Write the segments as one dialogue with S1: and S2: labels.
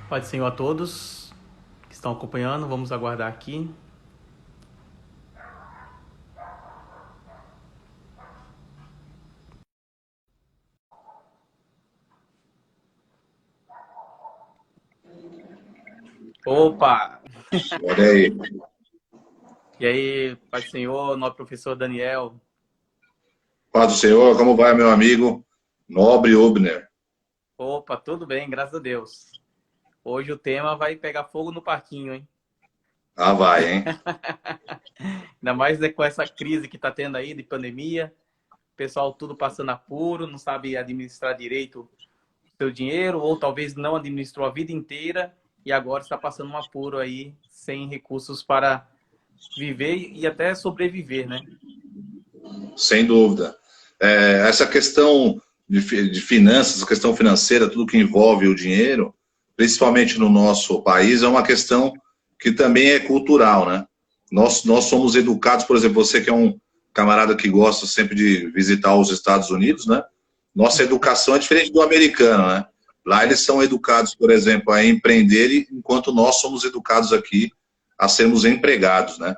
S1: Pai do Senhor a todos que estão acompanhando, vamos aguardar aqui. Opa!
S2: Olha aí.
S1: E aí, Pai do Senhor, nosso professor Daniel?
S2: Paz do Senhor, como vai, meu amigo? Nobre Ubner.
S1: Opa, tudo bem, graças a Deus. Hoje o tema vai pegar fogo no parquinho, hein?
S2: Ah, vai, hein?
S1: Ainda mais com essa crise que está tendo aí de pandemia. O pessoal tudo passando apuro, não sabe administrar direito o seu dinheiro, ou talvez não administrou a vida inteira e agora está passando um apuro aí, sem recursos para viver e até sobreviver, né?
S2: Sem dúvida. Essa questão de finanças, a questão financeira, tudo que envolve o dinheiro, principalmente no nosso país, é uma questão que também é cultural, né? Nós somos educados, por exemplo, você que é um camarada que gosta sempre de visitar os Estados Unidos, né? Nossa educação é diferente do americano, né? Lá eles são educados, por exemplo, a empreender, enquanto nós somos educados aqui a sermos empregados, né?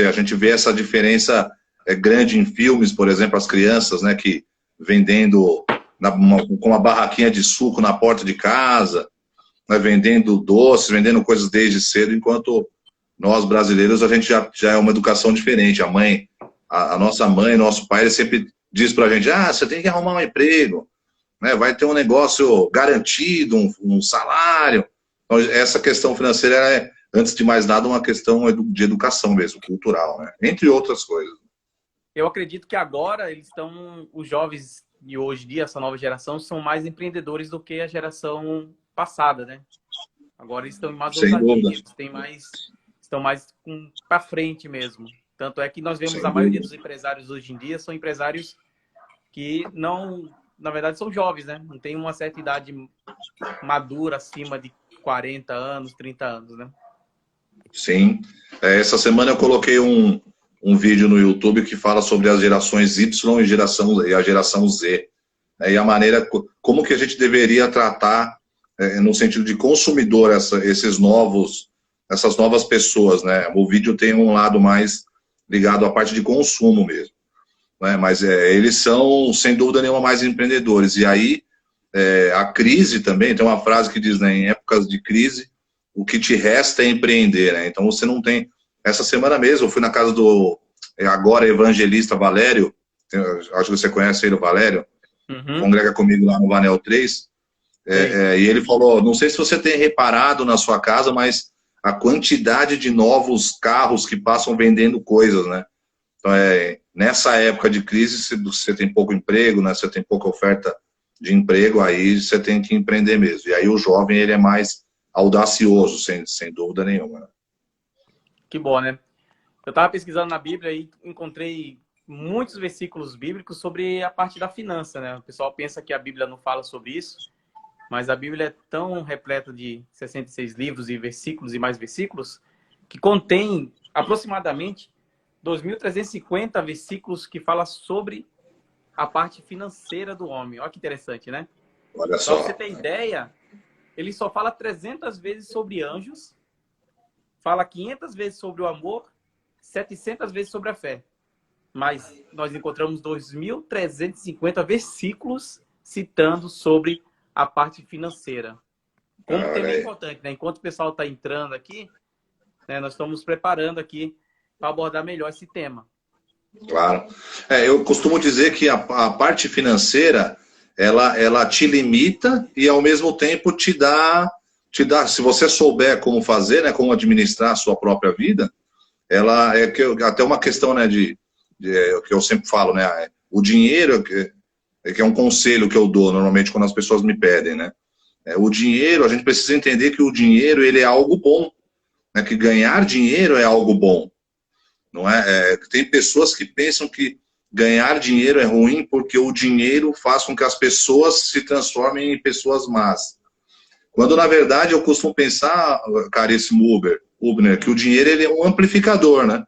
S2: A gente vê essa diferença grande em filmes, por exemplo, as crianças, né, que vendendo com uma barraquinha de suco na porta de casa, né, vendendo doces, vendendo coisas desde cedo, enquanto nós brasileiros a gente já é uma educação diferente. A nossa mãe, nosso pai, ele sempre diz pra gente: ah, você tem que arrumar um emprego, né, vai ter um negócio garantido, um salário. Então, essa questão financeira é, antes de mais nada, uma questão de educação mesmo, cultural, né? Entre outras coisas.
S1: Eu acredito que agora os jovens de hoje em dia, essa nova geração, são mais empreendedores do que a geração passada, né? Agora eles estão mais
S2: Sem dúvida,
S1: ousadia, estão mais para frente mesmo. Tanto é que nós vemos
S2: sem
S1: a maioria
S2: dúvida.
S1: dos empresários hoje em dia são empresários que não, na verdade, são jovens, né? Não tem uma certa idade madura acima de 40 anos, 30 anos, né?
S2: Sim. Essa semana eu coloquei um vídeo no YouTube que fala sobre as gerações Y e a geração Z, né, e a maneira como que a gente deveria tratar, no sentido de consumidor, essas novas pessoas, né? O vídeo tem um lado mais ligado à parte de consumo mesmo, né? Mas eles são, sem dúvida nenhuma, mais empreendedores. E aí, a crise também, tem uma frase que diz, né, em épocas de crise, o que te resta é empreender, né? Então você não tem... Essa semana mesmo eu fui na casa do agora evangelista Valério, acho que você conhece ele, o Valério,
S1: Uhum.
S2: congrega comigo lá no Vanel 3,
S1: Sei.
S2: e ele falou, não sei se você tem reparado na sua casa, mas a quantidade de novos carros que passam vendendo coisas, né? Então, nessa época de crise, se você tem pouco emprego, né? Você tem pouca oferta de emprego, aí você tem que empreender mesmo. E aí o jovem, ele é mais audacioso, sem dúvida nenhuma, né?
S1: Que bom, né? Eu estava pesquisando na Bíblia e encontrei muitos versículos bíblicos sobre a parte da finança, né? O pessoal pensa que a Bíblia não fala sobre isso, mas a Bíblia é tão repleta de 66 livros e versículos e mais versículos que contém aproximadamente 2.350 versículos que fala sobre a parte financeira do homem. Olha que interessante, né?
S2: Olha
S1: Para você
S2: só.
S1: ter ideia, ele só fala 300 vezes sobre anjos, fala 500 vezes sobre o amor, 700 vezes sobre a fé. Mas nós encontramos 2.350 versículos citando sobre a parte financeira. Como o
S2: Olha
S1: tema é
S2: aí.
S1: importante, né? Enquanto o pessoal está entrando aqui, né, nós estamos preparando aqui para abordar melhor esse tema.
S2: Claro. Eu costumo dizer que a parte financeira, ela te limita e ao mesmo tempo se você souber como fazer, né, como administrar a sua própria vida, ela até uma questão, né, que eu sempre falo, né, o dinheiro, que é um conselho que eu dou normalmente quando as pessoas me pedem, né, o dinheiro, a gente precisa entender que o dinheiro, ele é algo bom, né, que ganhar dinheiro é algo bom. Não é? Tem pessoas que pensam que ganhar dinheiro é ruim porque o dinheiro faz com que as pessoas se transformem em pessoas más. Quando, na verdade, eu costumo pensar, caríssimo Ubner, que o dinheiro ele é um amplificador, né?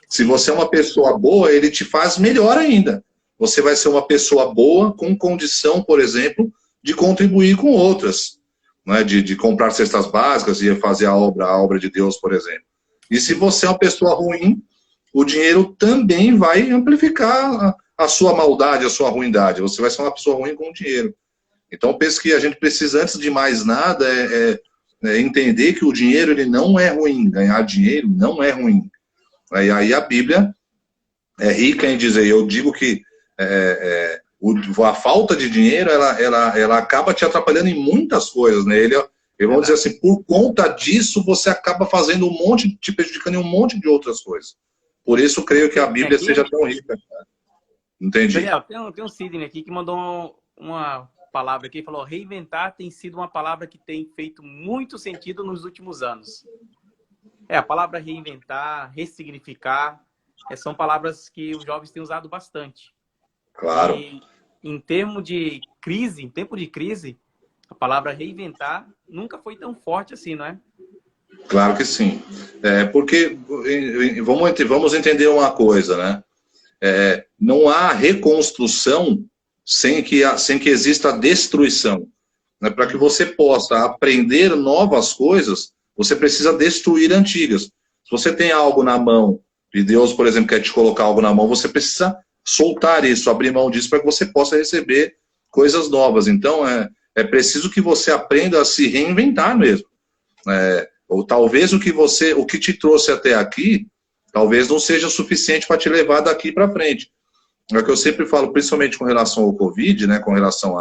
S2: Se
S1: Sim,
S2: você é uma pessoa boa, ele te faz melhor ainda. Você vai ser uma pessoa boa com condição, por exemplo, de contribuir com outras. né, de comprar cestas básicas e fazer a obra de Deus, por exemplo. E se você é uma pessoa ruim, o dinheiro também vai amplificar a sua maldade, a sua ruindade. Você vai ser uma pessoa ruim com o dinheiro. Então, penso que a gente precisa, antes de mais nada, entender que o dinheiro ele não é ruim. Ganhar dinheiro não é ruim. E aí a Bíblia é rica em dizer, eu digo que a falta de dinheiro, ela acaba te atrapalhando em muitas coisas, né? Vamos dizer assim, por conta disso, você acaba fazendo te prejudicando em um monte de outras coisas. Por isso, creio que a Bíblia seja tão rica. Entendi.
S1: Daniel, tem um Sidney aqui que mandou uma palavra aqui, falou, reinventar tem sido uma palavra que tem feito muito sentido nos últimos anos. A palavra reinventar, ressignificar, são palavras que os jovens têm usado bastante.
S2: Claro.
S1: E, em tempo de crise, a palavra reinventar nunca foi tão forte assim, não é?
S2: Claro que sim. Porque, vamos entender uma coisa, né? Não há reconstrução sem que exista destruição. Né? Para que você possa aprender novas coisas, você precisa destruir antigas. Se você tem algo na mão, e Deus, por exemplo, quer te colocar algo na mão, você precisa soltar isso, abrir mão disso, para que você possa receber coisas novas. Então, é preciso que você aprenda a se reinventar mesmo. Ou talvez o que te trouxe até aqui, talvez não seja suficiente para te levar daqui para frente. É o que eu sempre falo, principalmente com relação ao Covid, né, com relação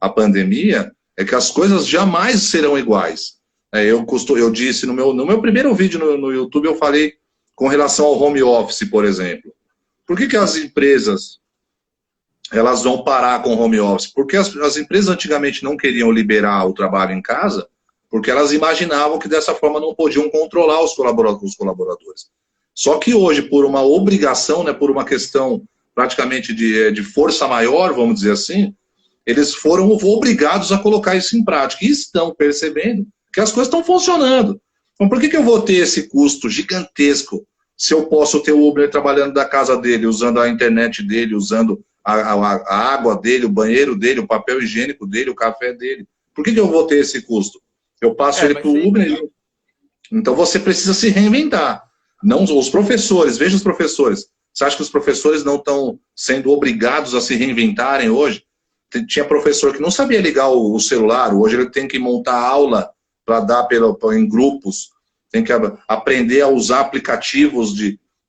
S2: à pandemia, é que as coisas jamais serão iguais. Eu disse no meu primeiro vídeo no YouTube, eu falei com relação ao home office, por exemplo. Por que as empresas elas vão parar com o home office? Porque as empresas antigamente não queriam liberar o trabalho em casa, porque elas imaginavam que dessa forma não podiam controlar os colaboradores. Só que hoje, por uma obrigação, né, por uma questão praticamente de força maior, vamos dizer assim, eles foram obrigados a colocar isso em prática. E estão percebendo que as coisas estão funcionando. Então, por que eu vou ter esse custo gigantesco se eu posso ter o Uber trabalhando da casa dele, usando a internet dele, usando a água dele, o banheiro dele, o papel higiênico dele, o café dele? Por que eu vou ter esse custo? Eu passo ele para o Uber. Então, você precisa se reinventar. Não os professores, veja os professores. Você acha que os professores não estão sendo obrigados a se reinventarem hoje? Tinha professor que não sabia ligar o celular, hoje ele tem que montar aula para dar em grupos, tem que aprender a usar aplicativos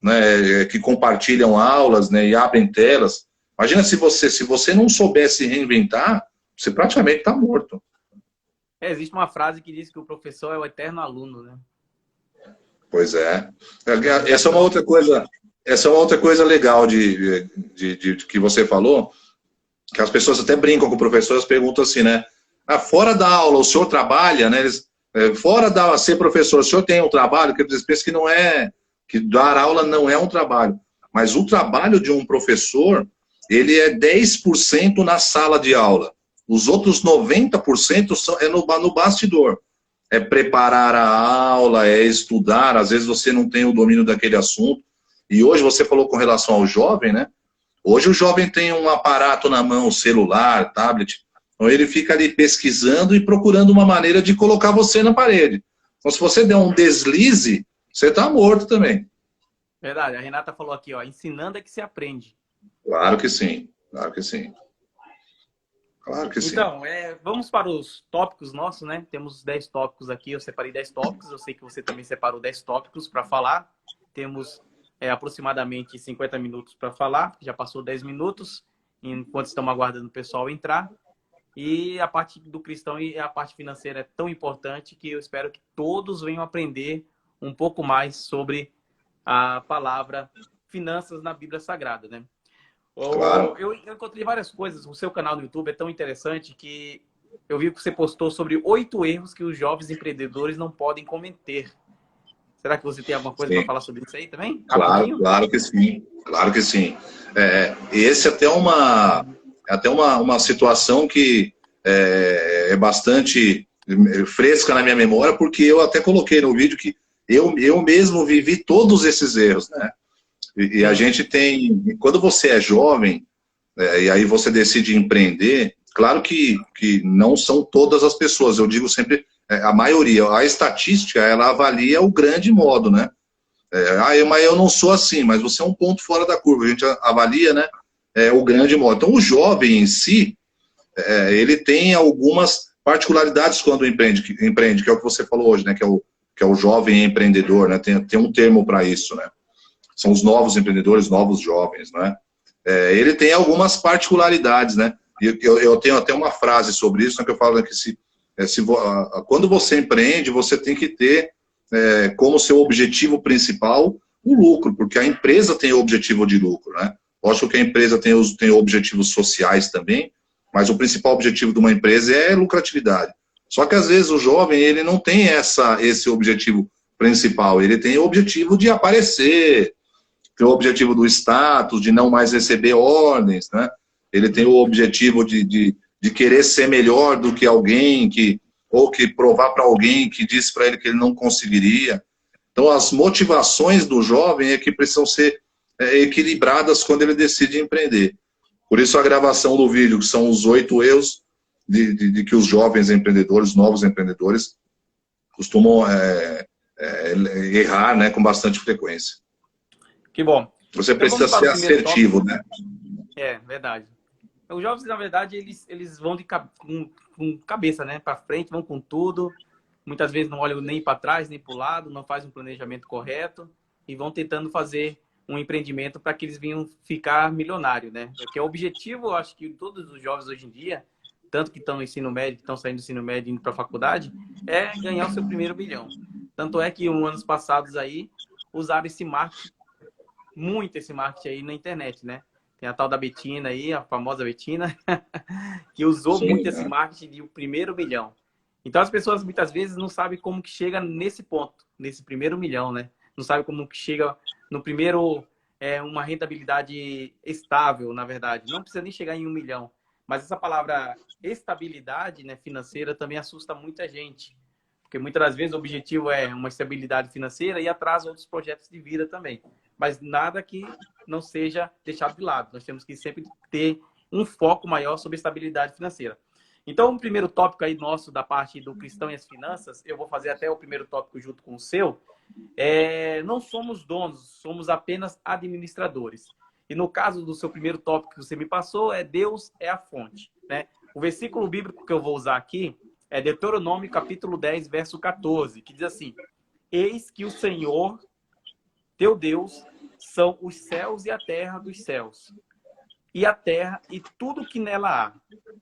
S2: né, que compartilham aulas, né, e abrem telas. Imagina se você não soubesse reinventar, você praticamente está morto.
S1: Existe uma frase que diz que o professor é o eterno aluno, né?
S2: Pois é. Essa é uma outra coisa legal de que você falou, que as pessoas até brincam com professores, perguntam assim, né? Fora da aula, o senhor trabalha, né? Fora da ser professor, o senhor tem um trabalho? Que eles pensam que não é, que dar aula não é um trabalho. Mas o trabalho de um professor, ele é 10% na sala de aula. Os outros 90% é no bastidor. É preparar a aula, é estudar, às vezes você não tem o domínio daquele assunto. E hoje você falou com relação ao jovem, né? Hoje o jovem tem um aparato na mão, celular, tablet, então ele fica ali pesquisando e procurando uma maneira de colocar você na parede. Então se você der um deslize, você está morto também.
S1: Verdade, a Renata falou aqui, ó, ensinando é que se aprende.
S2: Claro que sim, claro que sim. Claro que sim.
S1: Então, vamos para os tópicos nossos, né? Temos 10 tópicos aqui, eu separei 10 tópicos, eu sei que você também separou 10 tópicos para falar. Temos aproximadamente 50 minutos para falar, já passou 10 minutos, enquanto estamos aguardando o pessoal entrar. E a parte do cristão e a parte financeira é tão importante que eu espero que todos venham aprender um pouco mais sobre a palavra finanças na Bíblia Sagrada, né?
S2: Claro.
S1: Eu encontrei várias coisas. O seu canal no YouTube é tão interessante que eu vi que você postou sobre 8 erros que os jovens empreendedores não podem cometer. Será que você tem alguma coisa para falar sobre isso aí também?
S2: Claro que sim. Claro que sim. Esse até uma situação que é bastante fresca na minha memória, porque eu até coloquei no vídeo que eu mesmo vivi todos esses erros, né? E a gente tem... Quando você é jovem, e aí você decide empreender, Claro que não são todas as pessoas, eu digo sempre, a maioria. A estatística, ela avalia o grande modo, né? Mas eu não sou assim, mas você é um ponto fora da curva. A gente avalia, né, o grande modo. Então, o jovem em si, ele tem algumas particularidades quando empreende, que é o que você falou hoje, né, que é o jovem empreendedor, né? Tem um termo para isso, né? São os novos empreendedores, novos jovens, né? Ele tem algumas particularidades, né? E eu tenho até uma frase sobre isso, né, que eu falo que quando você empreende, você tem que ter como seu objetivo principal o lucro, porque a empresa tem o objetivo de lucro, né? Lógico que a empresa tem objetivos sociais também, mas o principal objetivo de uma empresa é lucratividade. Só que às vezes o jovem, ele não tem esse objetivo principal, ele tem o objetivo de aparecer, tem o objetivo do status, de não mais receber ordens, né? Ele tem o objetivo de querer ser melhor do que alguém, ou que provar para alguém que disse para ele que ele não conseguiria. Então, as motivações do jovem é que precisam ser equilibradas quando ele decide empreender. Por isso, a gravação do vídeo, que são os 8 erros de que os jovens empreendedores, novos empreendedores, costumam errar, né, com bastante frequência.
S1: Que bom.
S2: Você então, precisa ser assertivo, tópico,
S1: né? Verdade. Os jovens, na verdade, eles vão com cabeça, né, para frente, vão com tudo. Muitas vezes não olham nem para trás, nem para o lado, não fazem um planejamento correto e vão tentando fazer um empreendimento para que eles venham ficar milionário, né? Porque o objetivo, eu acho que todos os jovens hoje em dia, tanto que estão no ensino médio, que estão saindo do ensino médio e indo para a faculdade, é ganhar o seu primeiro milhão. Tanto é que, anos passados aí, usaram esse marketing, muito esse marketing aí na internet, né? Tem a tal da Betina aí, a famosa Betina, que usou muito esse marketing de o primeiro milhão. Então, as pessoas muitas vezes não sabem como que chega nesse ponto, nesse primeiro milhão, né? Não sabem como que chega no primeiro, uma rentabilidade estável, na verdade. Não precisa nem chegar em 1 milhão. Mas essa palavra estabilidade, né, financeira também assusta muita gente. Porque muitas das vezes o objetivo é uma estabilidade financeira e atrasa outros projetos de vida também. Mas nada que não seja deixado de lado. Nós temos que sempre ter um foco maior sobre estabilidade financeira. Então, o primeiro tópico aí nosso da parte do cristão e as finanças, eu vou fazer até o primeiro tópico junto com o seu, não somos donos, somos apenas administradores. E no caso do seu primeiro tópico que você me passou, Deus é a fonte, né? O versículo bíblico que eu vou usar aqui é Deuteronômio capítulo 10, verso 14, que diz assim: eis que o Senhor, teu Deus, são os céus e a terra dos céus, e a terra e tudo que nela há.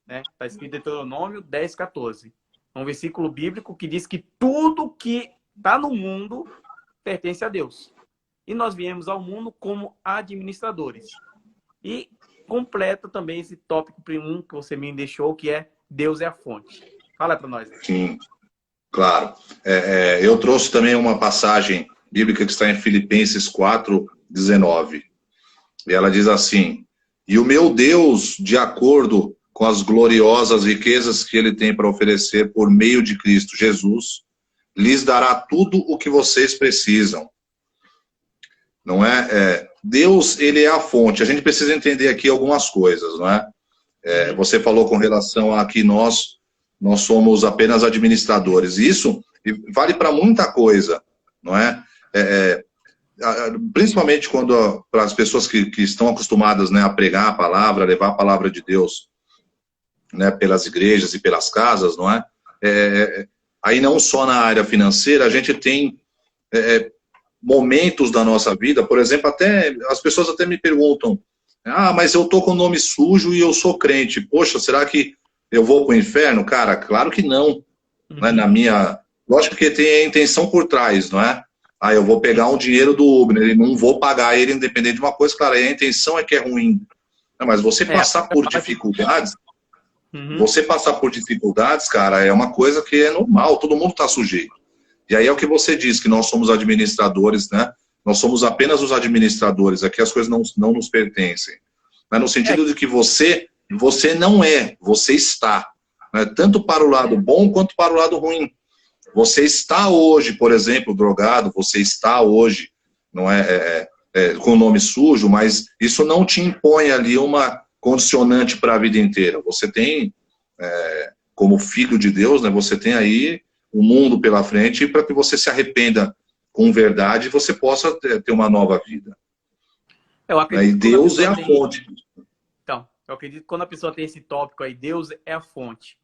S1: Né? Está escrito em Deuteronômio 10, 14. É um versículo bíblico que diz que tudo que está no mundo pertence a Deus. E nós viemos ao mundo como administradores. E completa também esse tópico primeiro que você me deixou, que é Deus é a fonte. Fala para nós.
S2: Sim, claro. Eu trouxe também uma passagem bíblica que está em Filipenses 4, 19. E ela diz assim: e o meu Deus, de acordo com as gloriosas riquezas que ele tem para oferecer por meio de Cristo Jesus, lhes dará tudo o que vocês precisam. Não é? Deus, ele é a fonte. A gente precisa entender aqui algumas coisas, não é? Você falou com relação a que nós somos apenas administradores. Isso vale para muita coisa, não é? Principalmente quando para as pessoas que estão acostumadas, né, a pregar a palavra, a levar a palavra de Deus, né, pelas igrejas e pelas casas, não é? Aí não só na área financeira, a gente tem momentos da nossa vida, por exemplo, as pessoas até me perguntam: mas eu tô com o nome sujo e eu sou crente, poxa, será que eu vou para o inferno? Cara, claro que não. Né? Lógico que tem a intenção por trás, não é? Eu vou pegar um dinheiro do Uber, não vou pagar ele independente de uma coisa, claro, a intenção é que é ruim. Mas você passar por dificuldades, cara, é uma coisa que é normal, todo mundo está sujeito. E aí é o que você diz, que nós somos administradores, né? Nós somos apenas os administradores, aqui as coisas não nos pertencem. Mas no sentido de que você não é, você está. Né? Tanto para o lado bom quanto para o lado ruim. Você está hoje, por exemplo, drogado, você está hoje, não com o nome sujo, mas isso não te impõe ali uma condicionante para a vida inteira. Você tem como filho de Deus, né? Você tem aí um mundo pela frente para que você se arrependa com verdade e você possa ter uma nova vida.
S1: Eu
S2: Né? E
S1: acredito que quando a
S2: Deus é
S1: pessoa
S2: a
S1: tem...
S2: fonte.
S1: Então, eu acredito que quando a pessoa tem esse tópico aí, Deus é a fonte,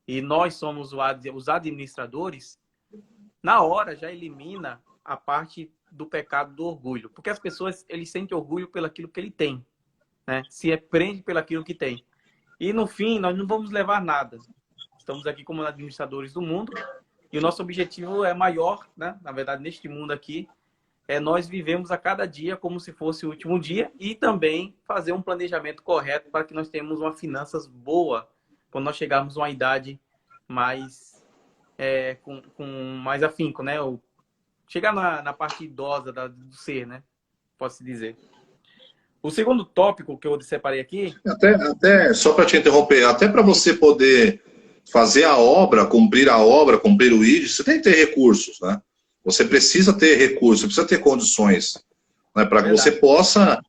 S1: e nós somos os administradores, na hora já elimina a parte do pecado do orgulho. Porque as pessoas, eles sentem orgulho pelaquilo que ele tem, né? Se prende pelaquilo que tem. E no fim, nós não vamos levar nada. Estamos aqui como administradores do mundo e o nosso objetivo é maior, né? Na verdade, neste mundo aqui, nós vivemos a cada dia como se fosse o último dia e também fazer um planejamento correto para que nós tenhamos uma finanças boa quando nós chegarmos a uma idade mais, com mais afinco, né? Ou chegar na parte idosa do ser, né? Pode-se dizer. O segundo tópico que eu separei aqui...
S2: Até só para te interromper, até para você poder fazer a obra, cumprir o ID, você tem que ter recursos, né? Você precisa ter recursos, você precisa ter condições, né? Para que você possa,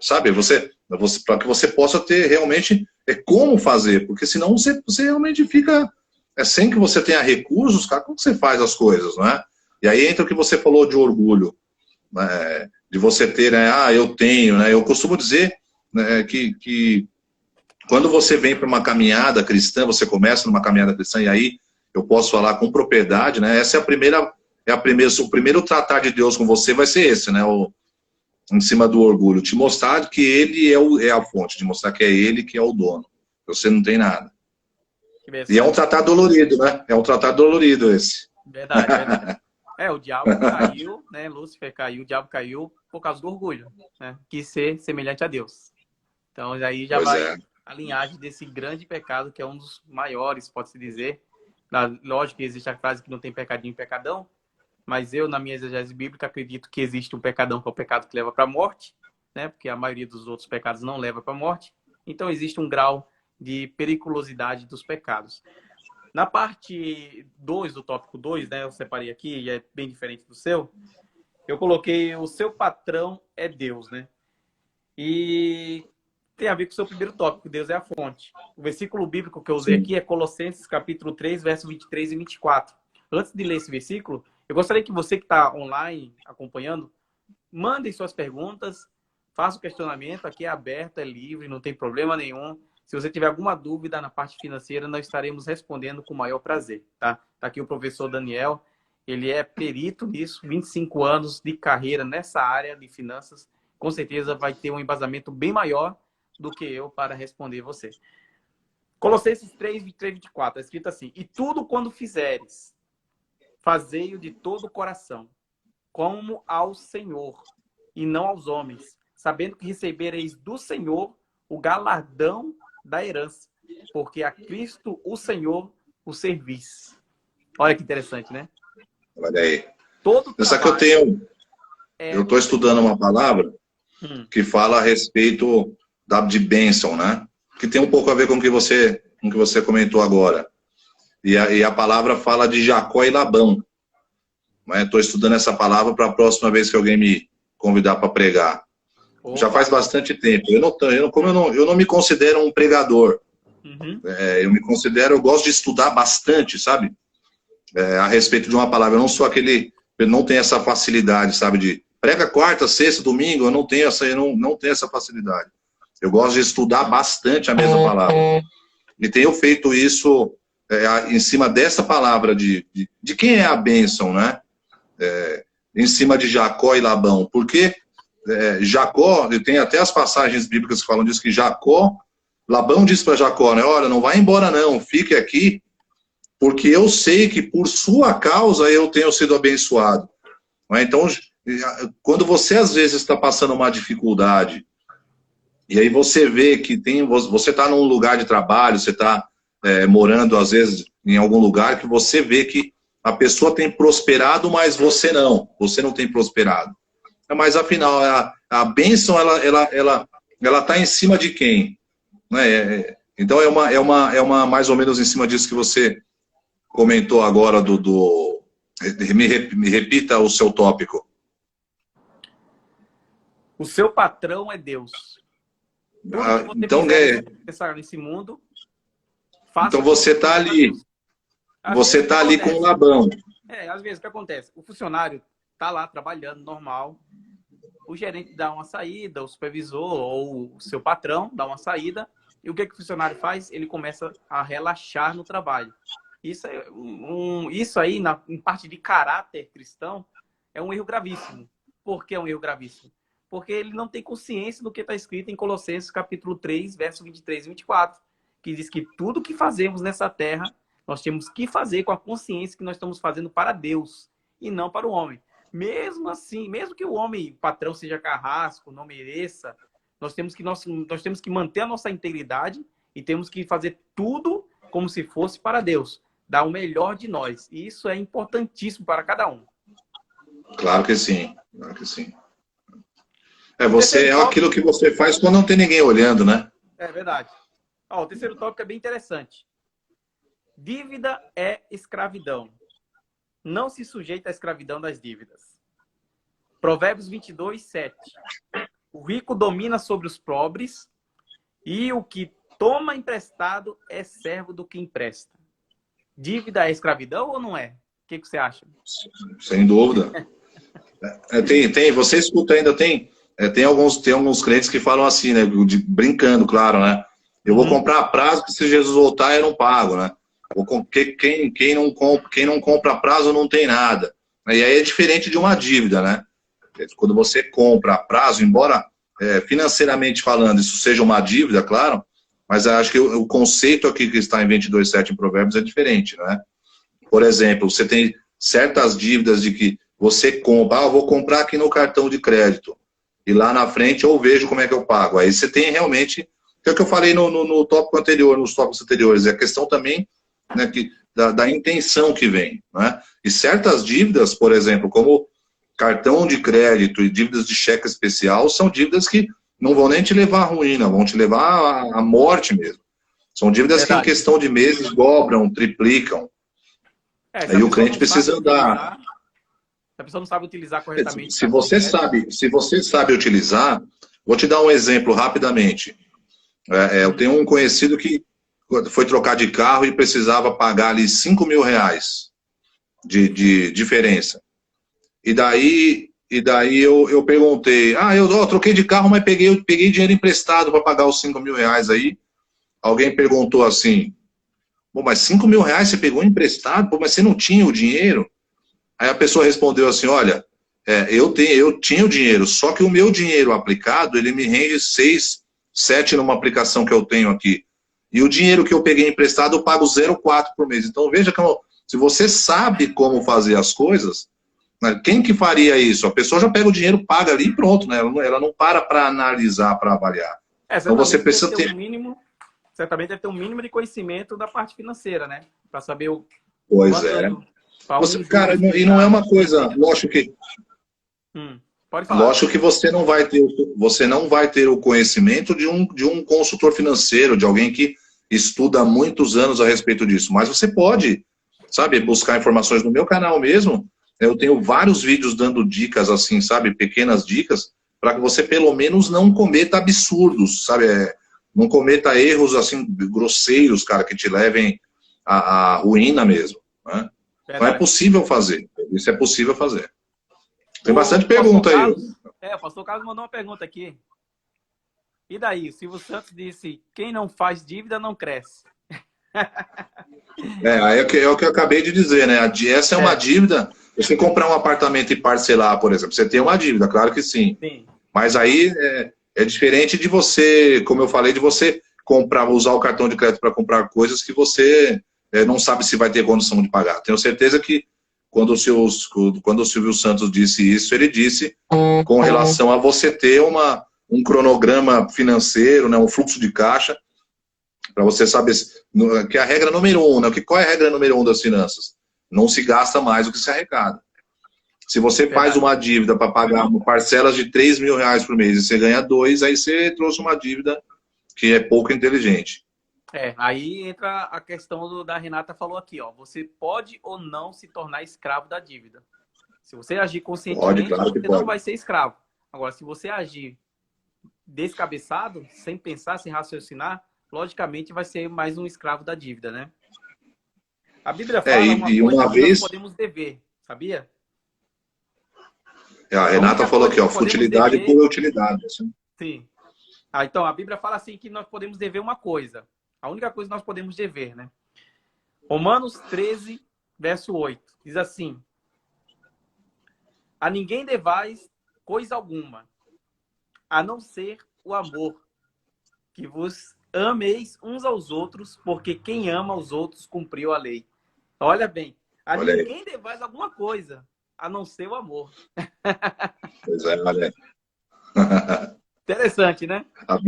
S2: sabe, para que você possa ter realmente como fazer, porque senão você realmente fica, sem que você tenha recursos, cara, como você faz as coisas, né? E aí entra o que você falou de orgulho, né? De você ter, né? Eu tenho, né? Eu costumo dizer, né, que quando você vem para uma caminhada cristã, você começa numa caminhada cristã, e aí eu posso falar com propriedade, né? Essa é o primeiro tratar de Deus com você vai ser esse, né? Em cima do orgulho, te mostrar que ele é a fonte, de mostrar que é ele que é o dono. Você não tem nada. E é um tratado dolorido, né? É um tratado dolorido esse.
S1: Verdade, verdade. O diabo caiu, né? Lúcifer caiu, o diabo caiu por causa do orgulho, né? Quis ser semelhante a Deus. Então, aí já vai a linhagem desse grande pecado, que é um dos maiores, pode-se dizer. Lógico que existe a frase que não tem pecadinho e pecadão, mas eu, na minha exegese bíblica, acredito que existe um pecadão que é o pecado que leva para a morte, né? Porque a maioria dos outros pecados não leva para a morte. Então, existe um grau de periculosidade dos pecados. Na parte 2 do tópico 2, né, eu separei aqui, e é bem diferente do seu, eu coloquei o seu patrão é Deus, né? E tem a ver com o seu primeiro tópico, Deus é a fonte. O versículo bíblico que eu usei aqui é Colossenses capítulo 3, versos 23 e 24. Antes de ler esse versículo, eu gostaria que você que está online acompanhando, mandem suas perguntas, faça o questionamento, aqui é aberto, é livre, não tem problema nenhum. Se você tiver alguma dúvida na parte financeira, nós estaremos respondendo com o maior prazer, tá? Tá aqui o professor Daniel, ele é perito nisso, 25 anos de carreira nessa área de finanças. Com certeza vai ter um embasamento bem maior do que eu para responder você. Colossenses 3, 23 e 24, é escrito assim: e tudo quando fizeres, fazei-o de todo o coração, como ao Senhor, e não aos homens, sabendo que recebereis do Senhor o galardão da herança, porque a Cristo o Senhor o servis. Olha que interessante, né?
S2: Olha aí.
S1: Todo
S2: Essa que eu estou estudando uma palavra que fala a respeito de bênção, né? Que tem um pouco a ver com o que você comentou agora. E a palavra fala de Jacó e Labão. Estou estudando essa palavra para a próxima vez que alguém me convidar para pregar. Opa. Já faz bastante tempo. Eu não me considero um pregador. Eu gosto de estudar bastante, sabe? A respeito de uma palavra. Eu não sou eu não tenho essa facilidade, sabe? De prega quarta, sexta, domingo, eu não tenho essa facilidade. Eu gosto de estudar bastante a mesma palavra. E tenho feito isso em cima dessa palavra de quem é a bênção, né? Em cima de Jacó e Labão. Porque Jacó, tem até as passagens bíblicas que falam disso, que Labão disse para Jacó, né? Olha, não vai embora não, fique aqui, porque eu sei que por sua causa eu tenho sido abençoado. Então, quando você às vezes está passando uma dificuldade, e aí você vê que você está num lugar de trabalho, você está morando às vezes em algum lugar, que você vê que a pessoa tem prosperado, mas você não tem prosperado. Mas afinal, a bênção, ela está em cima de quem? Né? Então é uma mais ou menos em cima disso que você comentou agora me repita o seu tópico.
S1: O seu patrão é Deus. Tudo que você
S2: então
S1: fizer nesse mundo,
S2: Então você está ali. Você está ali com o Labão.
S1: Às vezes o que acontece? O funcionário está lá trabalhando normal, o gerente dá uma saída, o supervisor ou o seu patrão dá uma saída, e o que o funcionário faz? Ele começa a relaxar no trabalho. Isso aí, em parte de caráter cristão, é um erro gravíssimo. Por que é um erro gravíssimo? Porque ele não tem consciência do que está escrito em Colossenses capítulo 3, verso 23 e 24, que diz que tudo que fazemos nessa terra, nós temos que fazer com a consciência que nós estamos fazendo para Deus e não para o homem. Mesmo assim, mesmo que o homem, o patrão, seja carrasco, não mereça, nós temos que manter a nossa integridade e temos que fazer tudo como se fosse para Deus, dar o melhor de nós. E isso é importantíssimo para cada um.
S2: Claro que sim, claro que sim. É aquilo que você faz quando não tem ninguém olhando, né?
S1: É verdade. O terceiro tópico é bem interessante. Dívida é escravidão. Não se sujeita à escravidão das dívidas. Provérbios 22, 7. O rico domina sobre os pobres e o que toma emprestado é servo do que empresta. Dívida é escravidão ou não é? O que você acha?
S2: Sem dúvida. Você escuta ainda, tem alguns clientes que falam assim, né? Brincando, claro, né? Eu vou comprar a prazo, que se Jesus voltar eu não pago, né? Quem não compra a prazo não tem nada. E aí é diferente de uma dívida, né? Quando você compra a prazo, embora financeiramente falando isso seja uma dívida, claro, mas acho que o conceito aqui que está em 22,7 em Provérbios é diferente, né? Por exemplo, você tem certas dívidas de que você compra, eu vou comprar aqui no cartão de crédito, e lá na frente eu vejo como é que eu pago. Aí você tem realmente, que é o que eu falei no tópico anterior, nos tópicos anteriores, é a questão também, né, da intenção que vem, né? E certas dívidas, por exemplo, como cartão de crédito e dívidas de cheque especial, são dívidas que não vão nem te levar à ruína, vão te levar à morte mesmo. São dívidas que em questão de meses dobram, triplicam. Aí o cliente precisa andar.
S1: Se a pessoa não sabe utilizar corretamente.
S2: Se você sabe utilizar, vou te dar um exemplo rapidamente. Eu tenho um conhecido que foi trocar de carro e precisava pagar ali R$5.000 de diferença. E daí eu perguntei, eu troquei de carro, mas peguei dinheiro emprestado para pagar os R$5.000 aí. Alguém perguntou assim, bom, mas R$5.000 você pegou emprestado? Pô, mas você não tinha o dinheiro? Aí a pessoa respondeu assim, olha, eu tinha o dinheiro, só que o meu dinheiro aplicado, ele me rende 6, 7 numa aplicação que eu tenho aqui. E o dinheiro que eu peguei emprestado, eu pago 0,4 por mês. Então veja que se você sabe como fazer as coisas, né, quem que faria isso? A pessoa já pega o dinheiro, paga ali e pronto, né? Ela não para analisar, para avaliar. Então você precisa ter...
S1: Certamente deve ter um mínimo de conhecimento da parte financeira, né? Para saber o...
S2: Pois é. Cara, e não é uma coisa, lógico que...
S1: Pode falar.
S2: Lógico que você não vai ter o conhecimento de um consultor financeiro, de alguém que estuda há muitos anos a respeito disso. Mas você pode, sabe, buscar informações no meu canal mesmo. Eu tenho vários vídeos dando dicas assim, sabe, pequenas dicas, para que você pelo menos não cometa absurdos, sabe, não cometa erros assim grosseiros, cara, que te levem à ruína mesmo, né? Não é possível fazer, isso é possível fazer. Tem bastante pergunta aí.
S1: O pastor Carlos mandou uma pergunta aqui. E daí? O Silvio Santos disse, quem não faz dívida não cresce.
S2: É o que eu acabei de dizer, né? Essa é uma dívida. Você comprar um apartamento e parcelar, por exemplo, você tem uma dívida, claro que sim. Mas aí é diferente de você, como eu falei, de você usar o cartão de crédito para comprar coisas que você não sabe se vai ter condição de pagar. Tenho certeza que quando o Silvio Santos disse isso, ele disse com relação a você ter um cronograma financeiro, né, um fluxo de caixa, para você saber que a regra número 1, né, qual é a regra número 1 das finanças? Não se gasta mais do que se arrecada. Se você faz uma dívida para pagar parcelas de R$3.000 por mês e você ganha 2, aí você trouxe uma dívida que é pouco inteligente.
S1: Aí entra a questão da Renata falou aqui, ó. Você pode ou não se tornar escravo da dívida. Se você agir conscientemente,
S2: claro
S1: você
S2: pode.
S1: não vai ser escravo. Agora, se você agir descabeçado, sem pensar, sem raciocinar, logicamente vai ser mais um escravo da dívida, né? A Bíblia fala uma
S2: e
S1: coisa
S2: uma
S1: que nós
S2: vez,
S1: podemos dever, sabia?
S2: a
S1: A
S2: Renata
S1: única
S2: falou
S1: coisa
S2: aqui, ó,
S1: que podemos
S2: futilidade
S1: dever,
S2: por utilidade. Assim.
S1: sim. Ah, então, a Bíblia fala assim que nós podemos dever uma coisa. A única coisa que nós podemos dever, né? Romanos 13, verso 8. Diz assim: a ninguém devais coisa alguma, a não ser o amor, que vos ameis uns aos outros, porque quem ama os outros cumpriu a lei. Olha bem, a
S2: Olha aí.
S1: ninguém devais alguma coisa, a não ser o amor.
S2: Pois é, olha.
S1: Interessante, né?
S2: A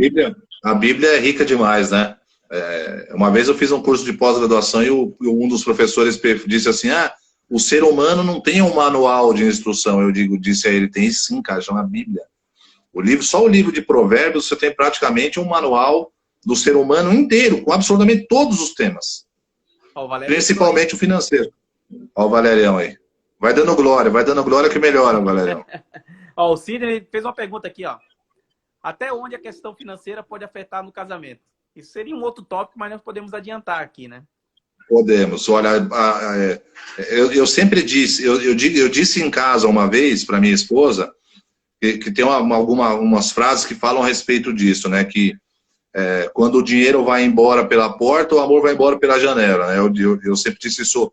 S2: Bíblia é rica demais, né? Uma vez eu fiz um curso de pós-graduação e um dos professores disse assim, o ser humano não tem um manual de instrução. Disse a ele, tem sim, cara, chama Bíblia. Só o livro de Provérbios, você tem praticamente um manual do ser humano inteiro, com absolutamente todos os temas. Principalmente o financeiro. Olha o Valerião aí. Vai dando glória que melhora, Valerião.
S1: Ó, o Sidney fez uma pergunta aqui, ó. Até onde a questão financeira pode afetar no casamento? Isso seria um outro tópico, mas nós podemos adiantar aqui, né?
S2: Podemos. Olha, eu sempre disse, eu disse em casa uma vez para minha esposa, que tem algumas frases que falam a respeito disso, né? Que quando o dinheiro vai embora pela porta, o amor vai embora pela janela, né? Eu sempre disse isso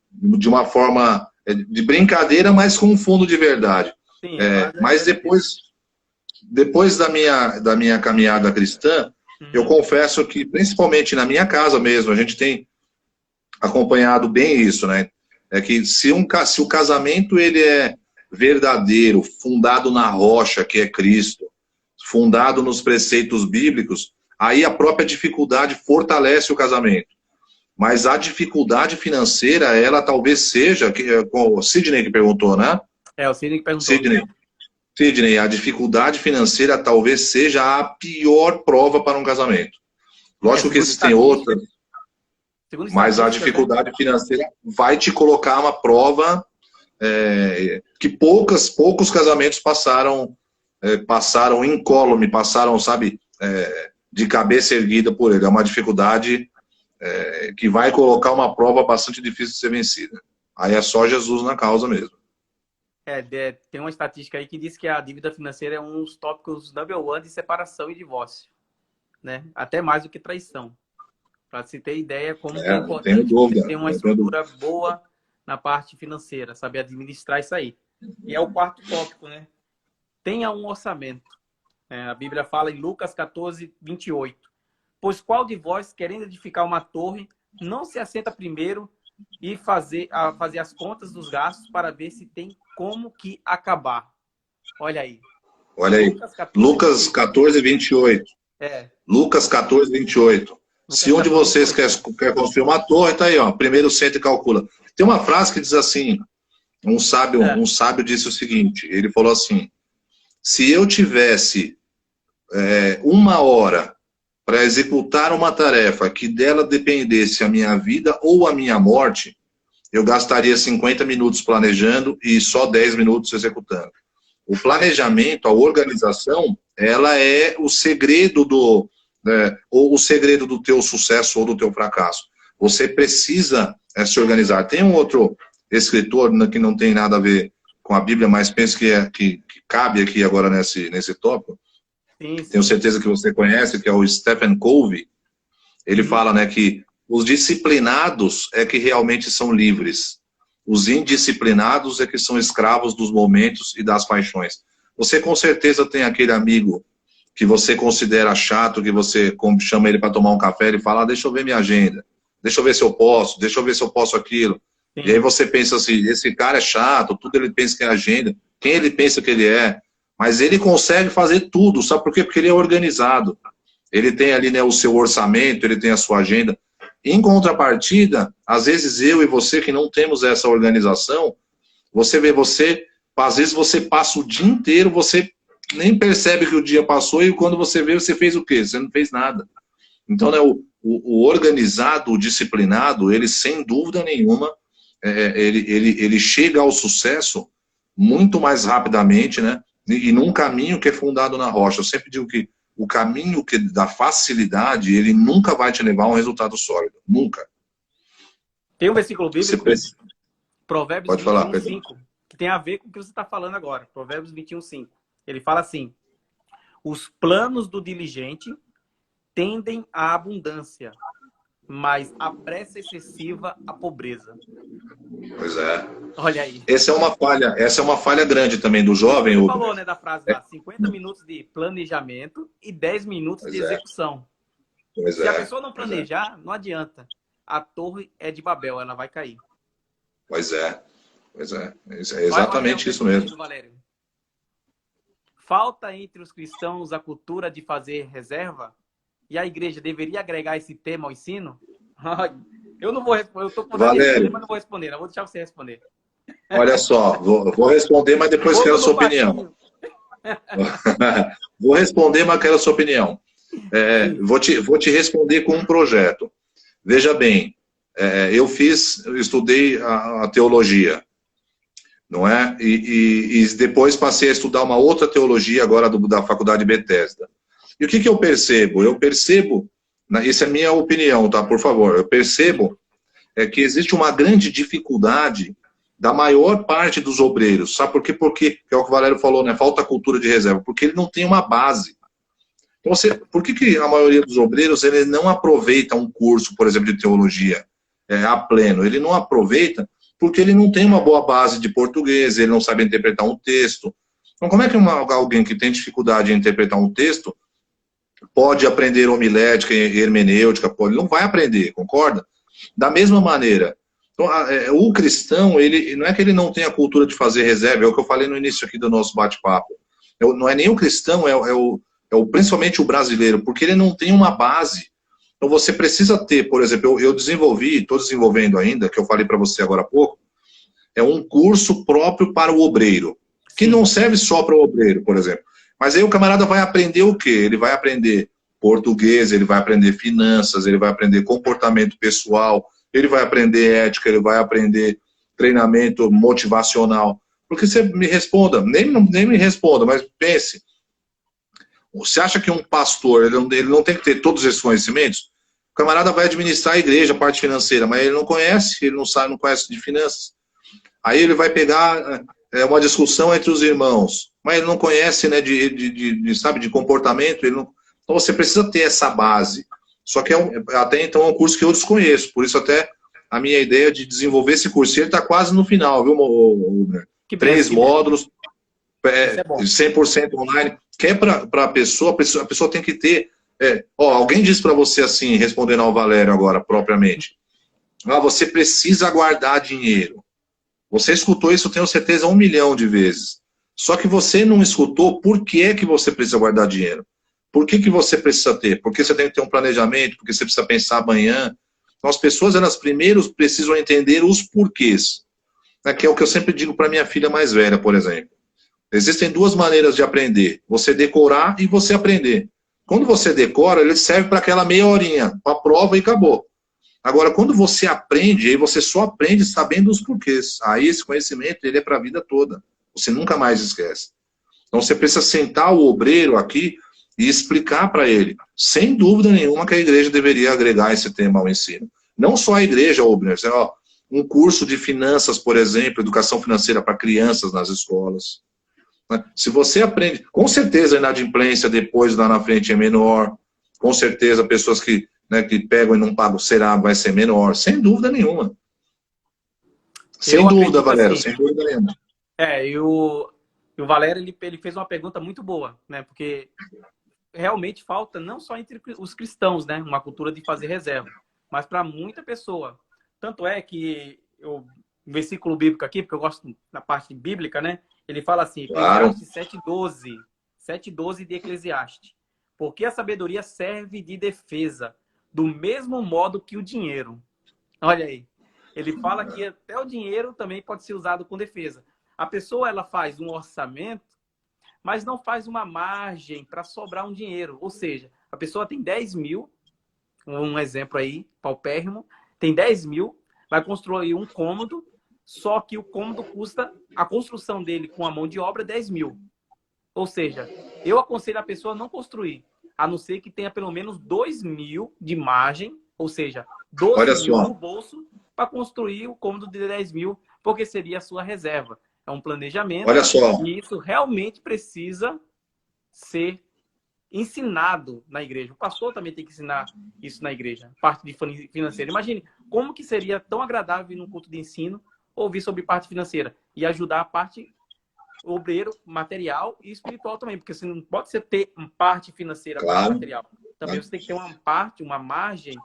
S2: de uma forma de brincadeira, mas com um fundo de verdade.
S1: Sim,
S2: mas depois da minha caminhada cristã, eu confesso que, principalmente na minha casa mesmo, a gente tem acompanhado bem isso, né? É que se o casamento ele é verdadeiro, fundado na rocha, que é Cristo, fundado nos preceitos bíblicos, aí a própria dificuldade fortalece o casamento. Mas a dificuldade financeira, ela talvez seja, o Sidney que perguntou, né?
S1: O Sidney que perguntou.
S2: Sidney, a dificuldade financeira talvez seja a pior prova para um casamento. Lógico que existem outras, mas a dificuldade financeira vai te colocar uma prova que poucos casamentos passaram incólume, passaram, sabe, de cabeça erguida por ele. É uma dificuldade que vai colocar uma prova bastante difícil de ser vencida. Aí é só Jesus na causa mesmo.
S1: Tem uma estatística aí que diz que a dívida financeira é um dos tópicos number one de separação e divórcio, né? Até mais do que traição. Para se ter ideia como é importante você ter uma estrutura boa na parte financeira, saber administrar isso aí. E é o quarto tópico, né? Tenha um orçamento. A Bíblia fala em Lucas 14, 28. Pois qual de vós, querendo edificar uma torre, não se assenta primeiro e fazer as contas dos gastos para ver se tem como que acabar? Olha aí.
S2: Olha aí. Lucas 14, 28. Lucas 14, 28. Se um de vocês quer construir uma torre, tá aí, ó. Primeiro senta e calcula. Tem uma frase que diz assim, um sábio disse o seguinte, ele falou assim, se eu tivesse 1 hora para executar uma tarefa que dela dependesse a minha vida ou a minha morte, eu gastaria 50 minutos planejando e só 10 minutos executando. O planejamento, a organização, ela é o segredo ou o segredo do teu sucesso ou do teu fracasso. Você precisa se organizar. Tem um outro escritor que não tem nada a ver com a Bíblia, mas penso que cabe aqui agora nesse tópico. Sim. Tenho certeza que você conhece, que é o Stephen Covey. Ele fala, né, que os disciplinados é que realmente são livres. Os indisciplinados é que são escravos dos momentos e das paixões. Você com certeza tem aquele amigo que você considera chato, que você chama ele para tomar um café, ele fala, deixa eu ver minha agenda, deixa eu ver se eu posso, deixa eu ver se eu posso aquilo. Sim. E aí você pensa assim, esse cara é chato, tudo ele pensa que é agenda, quem ele pensa que ele é? Mas ele consegue fazer tudo, sabe por quê? Porque ele é organizado. Ele tem ali, né, o seu orçamento, ele tem a sua agenda. Em contrapartida, às vezes eu e você que não temos essa organização, às vezes você passa o dia inteiro, você nem percebe que o dia passou e quando você vê, você fez o quê? Você não fez nada. Então, né, o organizado, o disciplinado, ele sem dúvida nenhuma, ele chega ao sucesso muito mais rapidamente, né? E num caminho que é fundado na rocha. Eu sempre digo que o caminho da facilidade, ele nunca vai te levar a um resultado sólido. Nunca.
S1: Tem um versículo bíblico, Provérbios
S2: Pode falar,
S1: 21:5, que tem a ver com o que você está falando agora. Provérbios 21:5. Ele fala assim: os planos do diligente tendem à abundância, mas a pressa excessiva à pobreza.
S2: Pois é.
S1: Olha aí.
S2: Essa é uma falha grande também do jovem.
S1: Você falou, né, da frase lá, 50 minutos de planejamento e 10 minutos de execução. Se a pessoa não planejar, não adianta. A torre é de Babel, ela vai cair.
S2: Pois é. É exatamente isso mesmo.
S1: Valério. Falta entre os cristãos a cultura de fazer reserva? E a igreja deveria agregar esse tema ao ensino? Eu não vou responder, eu estou com vontade de responder, mas não vou responder. Não vou deixar você responder.
S2: Olha só, vou responder, mas depois quero a sua opinião. Vou responder, mas quero a sua opinião. Vou te responder com um projeto. Veja bem, eu estudei a teologia, não é? E depois passei a estudar uma outra teologia agora da Faculdade Bethesda. E o que eu percebo? Eu percebo, essa é a minha opinião, tá? Por favor, eu percebo que existe uma grande dificuldade da maior parte dos obreiros. Sabe por quê? Porque, é o que o Valério falou, né? Falta cultura de reserva. Porque ele não tem uma base. Então, por que a maioria dos obreiros ele não aproveita um curso, por exemplo, de teologia a pleno? Ele não aproveita porque ele não tem uma boa base de português, ele não sabe interpretar um texto. Então, como é que alguém que tem dificuldade em interpretar um texto pode aprender homilética e hermenêutica? Ele não vai aprender, concorda? Da mesma maneira, então, o cristão, ele não é que ele não tenha a cultura de fazer reserva, é o que eu falei no início aqui do nosso bate-papo. Não é nem o cristão, principalmente o brasileiro, porque ele não tem uma base. Então você precisa ter, por exemplo, eu desenvolvi, estou desenvolvendo ainda, que eu falei para você agora há pouco, é um curso próprio para o obreiro, que não serve só para o obreiro, por exemplo. Mas aí o camarada vai aprender o quê? Ele vai aprender português, ele vai aprender finanças, ele vai aprender comportamento pessoal, ele vai aprender ética, ele vai aprender treinamento motivacional. Porque você me responda, nem me responda, mas pense. Você acha que um pastor, ele não tem que ter todos esses conhecimentos? O camarada vai administrar a igreja, a parte financeira, mas ele não conhece, ele não sabe, não conhece de finanças. Aí ele vai pegar uma discussão entre os irmãos, mas ele não conhece, né, sabe, de comportamento. Então você precisa ter essa base. Só que até então é um curso que eu desconheço, por isso até a minha ideia de desenvolver esse curso. Ele está quase no final, viu, Rubner? 3 módulos, 100% online, que é para a pessoa tem que ter... alguém disse para você assim, respondendo ao Valério agora, propriamente, você precisa guardar dinheiro. Você escutou isso, tenho certeza, 1 milhão de vezes. Só que você não escutou por que é que você precisa guardar dinheiro. Por que você precisa ter? Porque você tem que ter um planejamento, porque você precisa pensar amanhã. Então, as pessoas, elas primeiro precisam entender os porquês. Que é o que eu sempre digo para minha filha mais velha, por exemplo. Existem 2 maneiras de aprender. Você decorar e você aprender. Quando você decora, ele serve para aquela meia horinha, para a prova e acabou. Agora, quando você aprende, aí você só aprende sabendo os porquês. Aí esse conhecimento, ele é para a vida toda. Você nunca mais esquece. Então, você precisa sentar o obreiro aqui e explicar para ele, sem dúvida nenhuma, que a igreja deveria agregar esse tema ao ensino. Não só a igreja, Obner, um curso de finanças, por exemplo, educação financeira para crianças nas escolas. Se você aprende, com certeza a inadimplência depois lá na frente é menor, com certeza pessoas que pegam e não pagam vai ser menor, sem dúvida nenhuma. Sem dúvida, Valério, assim, sem dúvida nenhuma.
S1: E o Valério, ele fez uma pergunta muito boa, né? Porque realmente falta, não só entre os cristãos, né, uma cultura de fazer reserva, mas para muita pessoa. Tanto é que um versículo bíblico aqui, porque eu gosto da parte bíblica, né? Ele fala assim,
S2: claro.
S1: Eclesiastes 7:12 de Eclesiastes. Porque a sabedoria serve de defesa, do mesmo modo que o dinheiro. Olha aí. Ele fala que até o dinheiro também pode ser usado com defesa. A pessoa, ela faz um orçamento, mas não faz uma margem para sobrar um dinheiro. Ou seja, a pessoa tem 10 mil, um exemplo aí, paupérrimo, tem 10 mil, vai construir um cômodo, só que o cômodo custa, a construção dele com a mão de obra, 10 mil. Ou seja, eu aconselho a pessoa a não construir. a não ser que tenha pelo menos 2.000 de margem, ou seja, 12
S2: Olha
S1: mil
S2: só.
S1: no bolso para construir o cômodo de 10.000, porque seria a sua reserva. É um planejamento
S2: Olha só.
S1: e isso realmente precisa ser ensinado na igreja. O pastor também tem que ensinar isso na igreja, parte de financeira. Imagine como que seria tão agradável num culto de ensino ouvir sobre parte financeira e ajudar a parte obreiro, material e espiritual também, porque você não pode ter uma parte financeira,
S2: Claro.
S1: parte material. Também você tem que ter uma parte, uma margem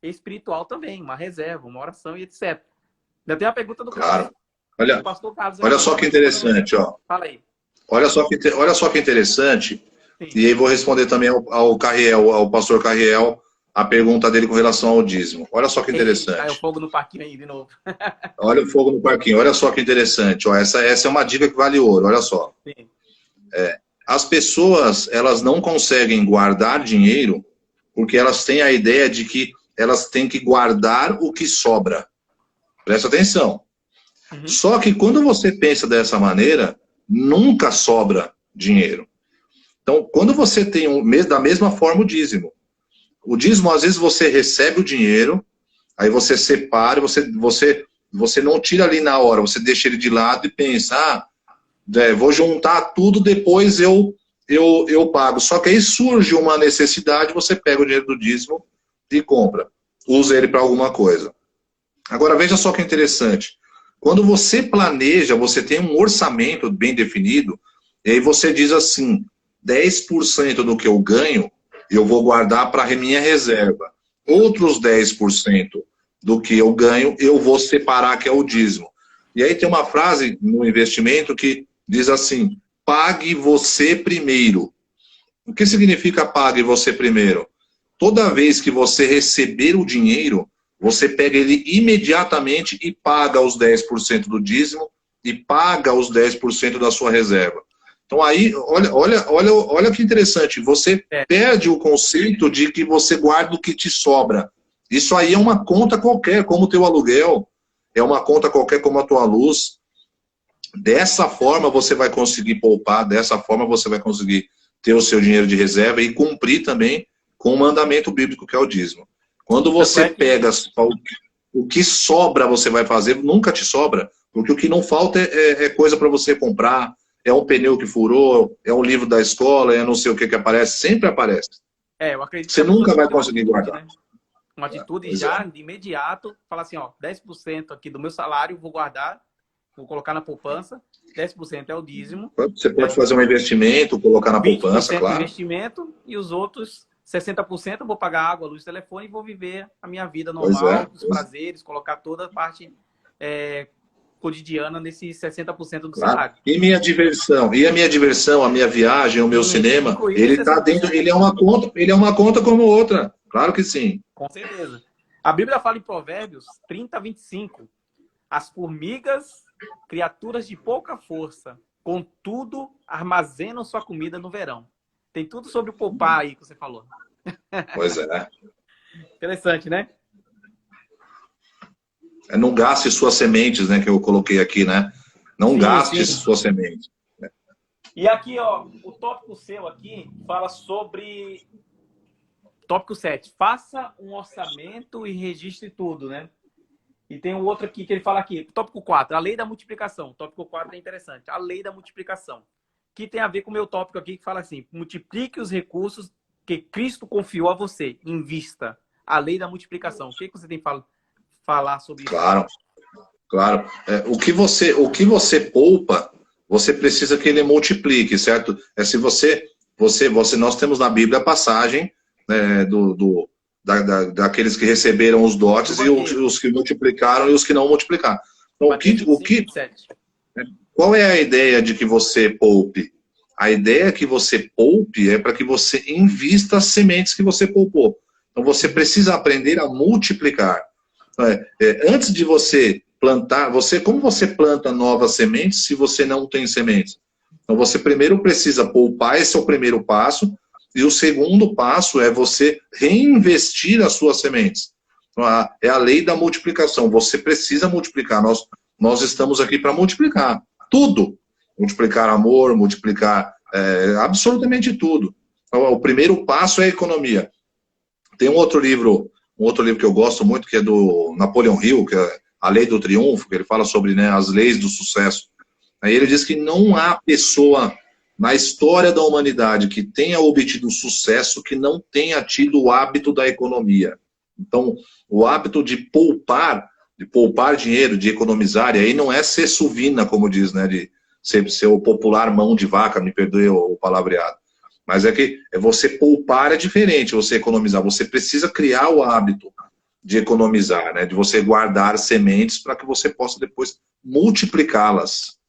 S1: espiritual também, uma reserva, uma oração e etc. Ainda tem a pergunta do
S2: Claro.
S1: Carlos. O pastor Carlos
S2: Olha
S1: aqui,
S2: só que interessante, ó.
S1: Fala aí.
S2: Olha só que interessante.
S1: Sim.
S2: E aí vou responder também ao Carriel, ao pastor Carriel, a pergunta dele com relação ao dízimo. Olha só que interessante.
S1: Caiu fogo no parquinho aí de novo.
S2: Olha o fogo no parquinho. Olha só que interessante. Ó, essa é uma dica que vale ouro. Olha só.
S1: Sim.
S2: As pessoas, elas não conseguem guardar dinheiro porque elas têm a ideia de que elas têm que guardar o que sobra. Presta atenção.
S1: Uhum.
S2: Só que quando você pensa dessa maneira, nunca sobra dinheiro. Então, quando você tem da mesma forma o dízimo, às vezes você recebe o dinheiro, aí você separa, você não tira ali na hora, você deixa ele de lado e pensa, vou juntar tudo, depois eu pago. Só que aí surge uma necessidade, você pega o dinheiro do dízimo e compra. Usa ele para alguma coisa. Agora, veja só que interessante. Quando você planeja, você tem um orçamento bem definido, e aí você diz assim, 10% do que eu ganho, eu vou guardar para a minha reserva. Outros 10% do que eu ganho, eu vou separar, que é o dízimo. E aí tem uma frase no investimento que diz assim, pague você primeiro. O que significa pague você primeiro? Toda vez que você receber o dinheiro, você pega ele imediatamente e paga os 10% do dízimo e paga os 10% da sua reserva. Então aí, olha que interessante, você perde o conceito de que você guarda o que te sobra. Isso aí é uma conta qualquer, como o teu aluguel, é uma conta qualquer como a tua luz. Dessa forma você vai conseguir poupar, dessa forma você vai conseguir ter o seu dinheiro de reserva e cumprir também com o mandamento bíblico que é o dízimo. Quando você pega o que sobra, você vai fazer, nunca te sobra, porque o que não falta é coisa para você comprar, é um pneu que furou, é um livro da escola, é não sei o que aparece, sempre aparece.
S1: Eu acredito
S2: você nunca vai conseguir guardar.
S1: Né? Uma atitude já de imediato, falar assim, ó, 10% aqui do meu salário vou guardar, vou colocar na poupança, 10% é o dízimo.
S2: Você pode fazer um investimento, colocar na poupança, claro.
S1: Investimento e os outros 60% eu vou pagar água, luz, telefone e vou viver a minha vida normal, os prazeres, colocar toda a parte cotidiana nesses 60% do salário.
S2: E minha diversão, a minha viagem, o meu cinema, ele está dentro, ele é uma conta como outra. Claro que sim.
S1: Com certeza. A Bíblia fala em Provérbios 30:25. As formigas, criaturas de pouca força, contudo, armazenam sua comida no verão. Tem tudo sobre o poupar aí que você falou.
S2: Pois é.
S1: Interessante, né?
S2: Não gaste suas sementes, né? Que eu coloquei aqui, né? Não gaste suas sementes.
S1: E aqui, ó, o tópico seu aqui fala sobre... Tópico 7. Faça um orçamento e registre tudo, né? E tem um outro aqui que ele fala aqui. Tópico 4. A lei da multiplicação. Tópico 4 é interessante. A lei da multiplicação. Que tem a ver com o meu tópico aqui, que fala assim, multiplique os recursos que Cristo confiou a você. Invista. A lei da multiplicação. O que você tem que falar sobre isso?
S2: Claro. O que você poupa, você precisa que ele multiplique, certo? Se nós temos na Bíblia a passagem, né, daqueles que receberam os dotes e os que multiplicaram e os que não multiplicaram. Então, qual é a ideia de que você poupe? A ideia que você poupe é para que você invista as sementes que você poupou. Então, você precisa aprender a multiplicar. Antes de você plantar, como você planta novas sementes se você não tem sementes? Então, você primeiro precisa poupar, esse é o primeiro passo, e o segundo passo é você reinvestir as suas sementes. Então, é a lei da multiplicação. Você precisa multiplicar. Nós estamos aqui para multiplicar tudo. Multiplicar amor, multiplicar absolutamente tudo. O primeiro passo é a economia. Tem um outro livro que eu gosto muito, que é do Napoleon Hill, que é A Lei do Triunfo, que ele fala sobre, né, as leis do sucesso. Aí ele diz que não há pessoa na história da humanidade que tenha obtido sucesso que não tenha tido o hábito da economia. Então, o hábito de poupar dinheiro, de economizar, e aí não é ser suvina, como diz, né, de ser o popular mão de vaca, me perdoe o palavreado. Mas é que você poupar é diferente, você economizar. Você precisa criar o hábito de economizar, né, de você guardar sementes para que você possa depois multiplicá-las.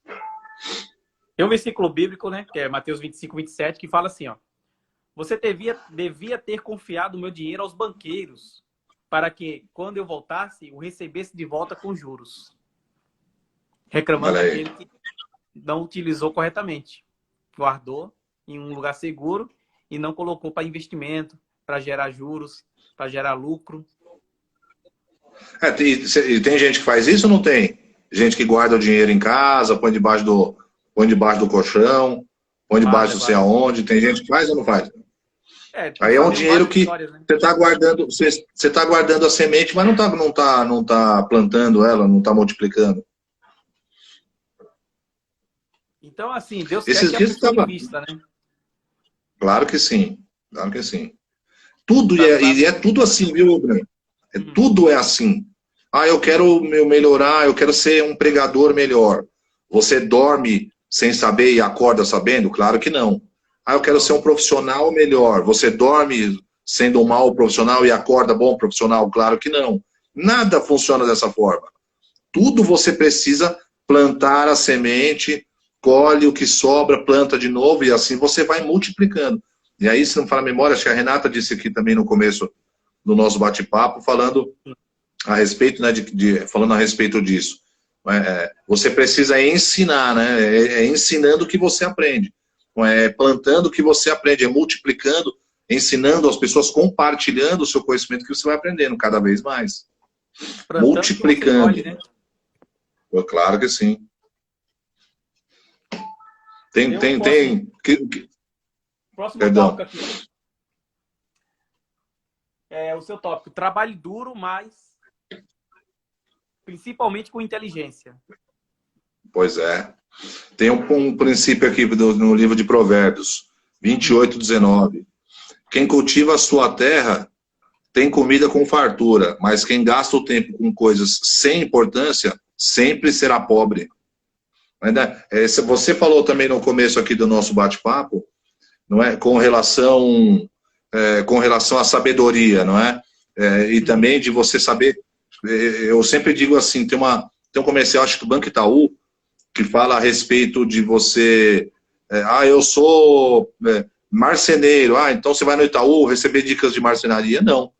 S1: Tem um versículo bíblico, né, que é Mateus 25, 27, que fala assim, ó: você devia ter confiado o meu dinheiro aos banqueiros, para que, quando eu voltasse, o recebesse de volta com juros. Reclamando daquele que não utilizou corretamente. Guardou em um lugar seguro e não colocou para investimento, para gerar juros, para gerar lucro.
S2: E tem gente que faz isso ou não tem? Gente que guarda o dinheiro em casa, põe debaixo do colchão, põe debaixo não sei aonde. Tem gente que faz ou não faz? Aí é um dinheiro que você está guardando, você tá guardando a semente, mas não tá plantando ela, não está multiplicando.
S1: Então, assim, Deus quer que a pessoa invista, né?
S2: Claro que sim, claro que sim. Tudo, e é tudo assim, viu, Bruno? Tudo é assim. Ah, eu quero melhorar, eu quero ser um pregador melhor. Você dorme sem saber e acorda sabendo? Claro que não. Ah, eu quero ser um profissional melhor. Você dorme sendo um mau profissional e acorda bom profissional? Claro que não. Nada funciona dessa forma. Tudo você precisa plantar a semente, colhe o que sobra, planta de novo e assim você vai multiplicando. E aí, se não falar memória, acho que a Renata disse aqui também no começo do nosso bate-papo, falando a respeito, né, falando a respeito disso. Você precisa ensinar, né? É ensinando que você aprende. É plantando que você aprende, é multiplicando, ensinando as pessoas, compartilhando o seu conhecimento que você vai aprendendo cada vez mais. Plantando multiplicando. Que você colhe, né? Claro que sim. Tem.
S1: Próximo tópico aqui. É o seu tópico. Trabalhe duro, mas principalmente com inteligência.
S2: Pois é. Tem um princípio aqui no livro de Provérbios, 28, 19. Quem cultiva a sua terra tem comida com fartura, mas quem gasta o tempo com coisas sem importância sempre será pobre. Você falou também no começo aqui do nosso bate-papo, não é, com relação à sabedoria, não é? E também de você saber. Eu sempre digo assim, tem um comercial, acho que do Banco Itaú, que fala a respeito de você. Eu sou marceneiro. Então você vai no Itaú receber dicas de marcenaria? Não.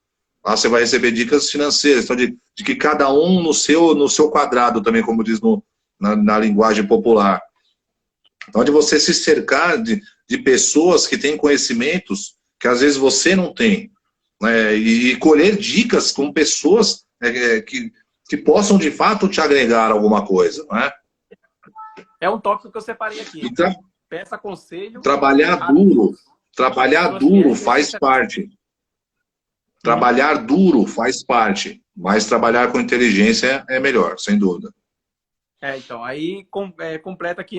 S2: Lá você vai receber dicas financeiras, então de que cada um no seu quadrado também, como diz na linguagem popular. Então, de você se cercar de pessoas que têm conhecimentos que às vezes você não tem, né? E colher dicas com pessoas que possam de fato te agregar alguma coisa, não é?
S1: É um tópico que eu separei aqui. Peça conselho.
S2: Trabalhar duro faz parte. Trabalhar duro faz parte, mas trabalhar com inteligência é melhor, sem dúvida.
S1: Então, aí completa aqui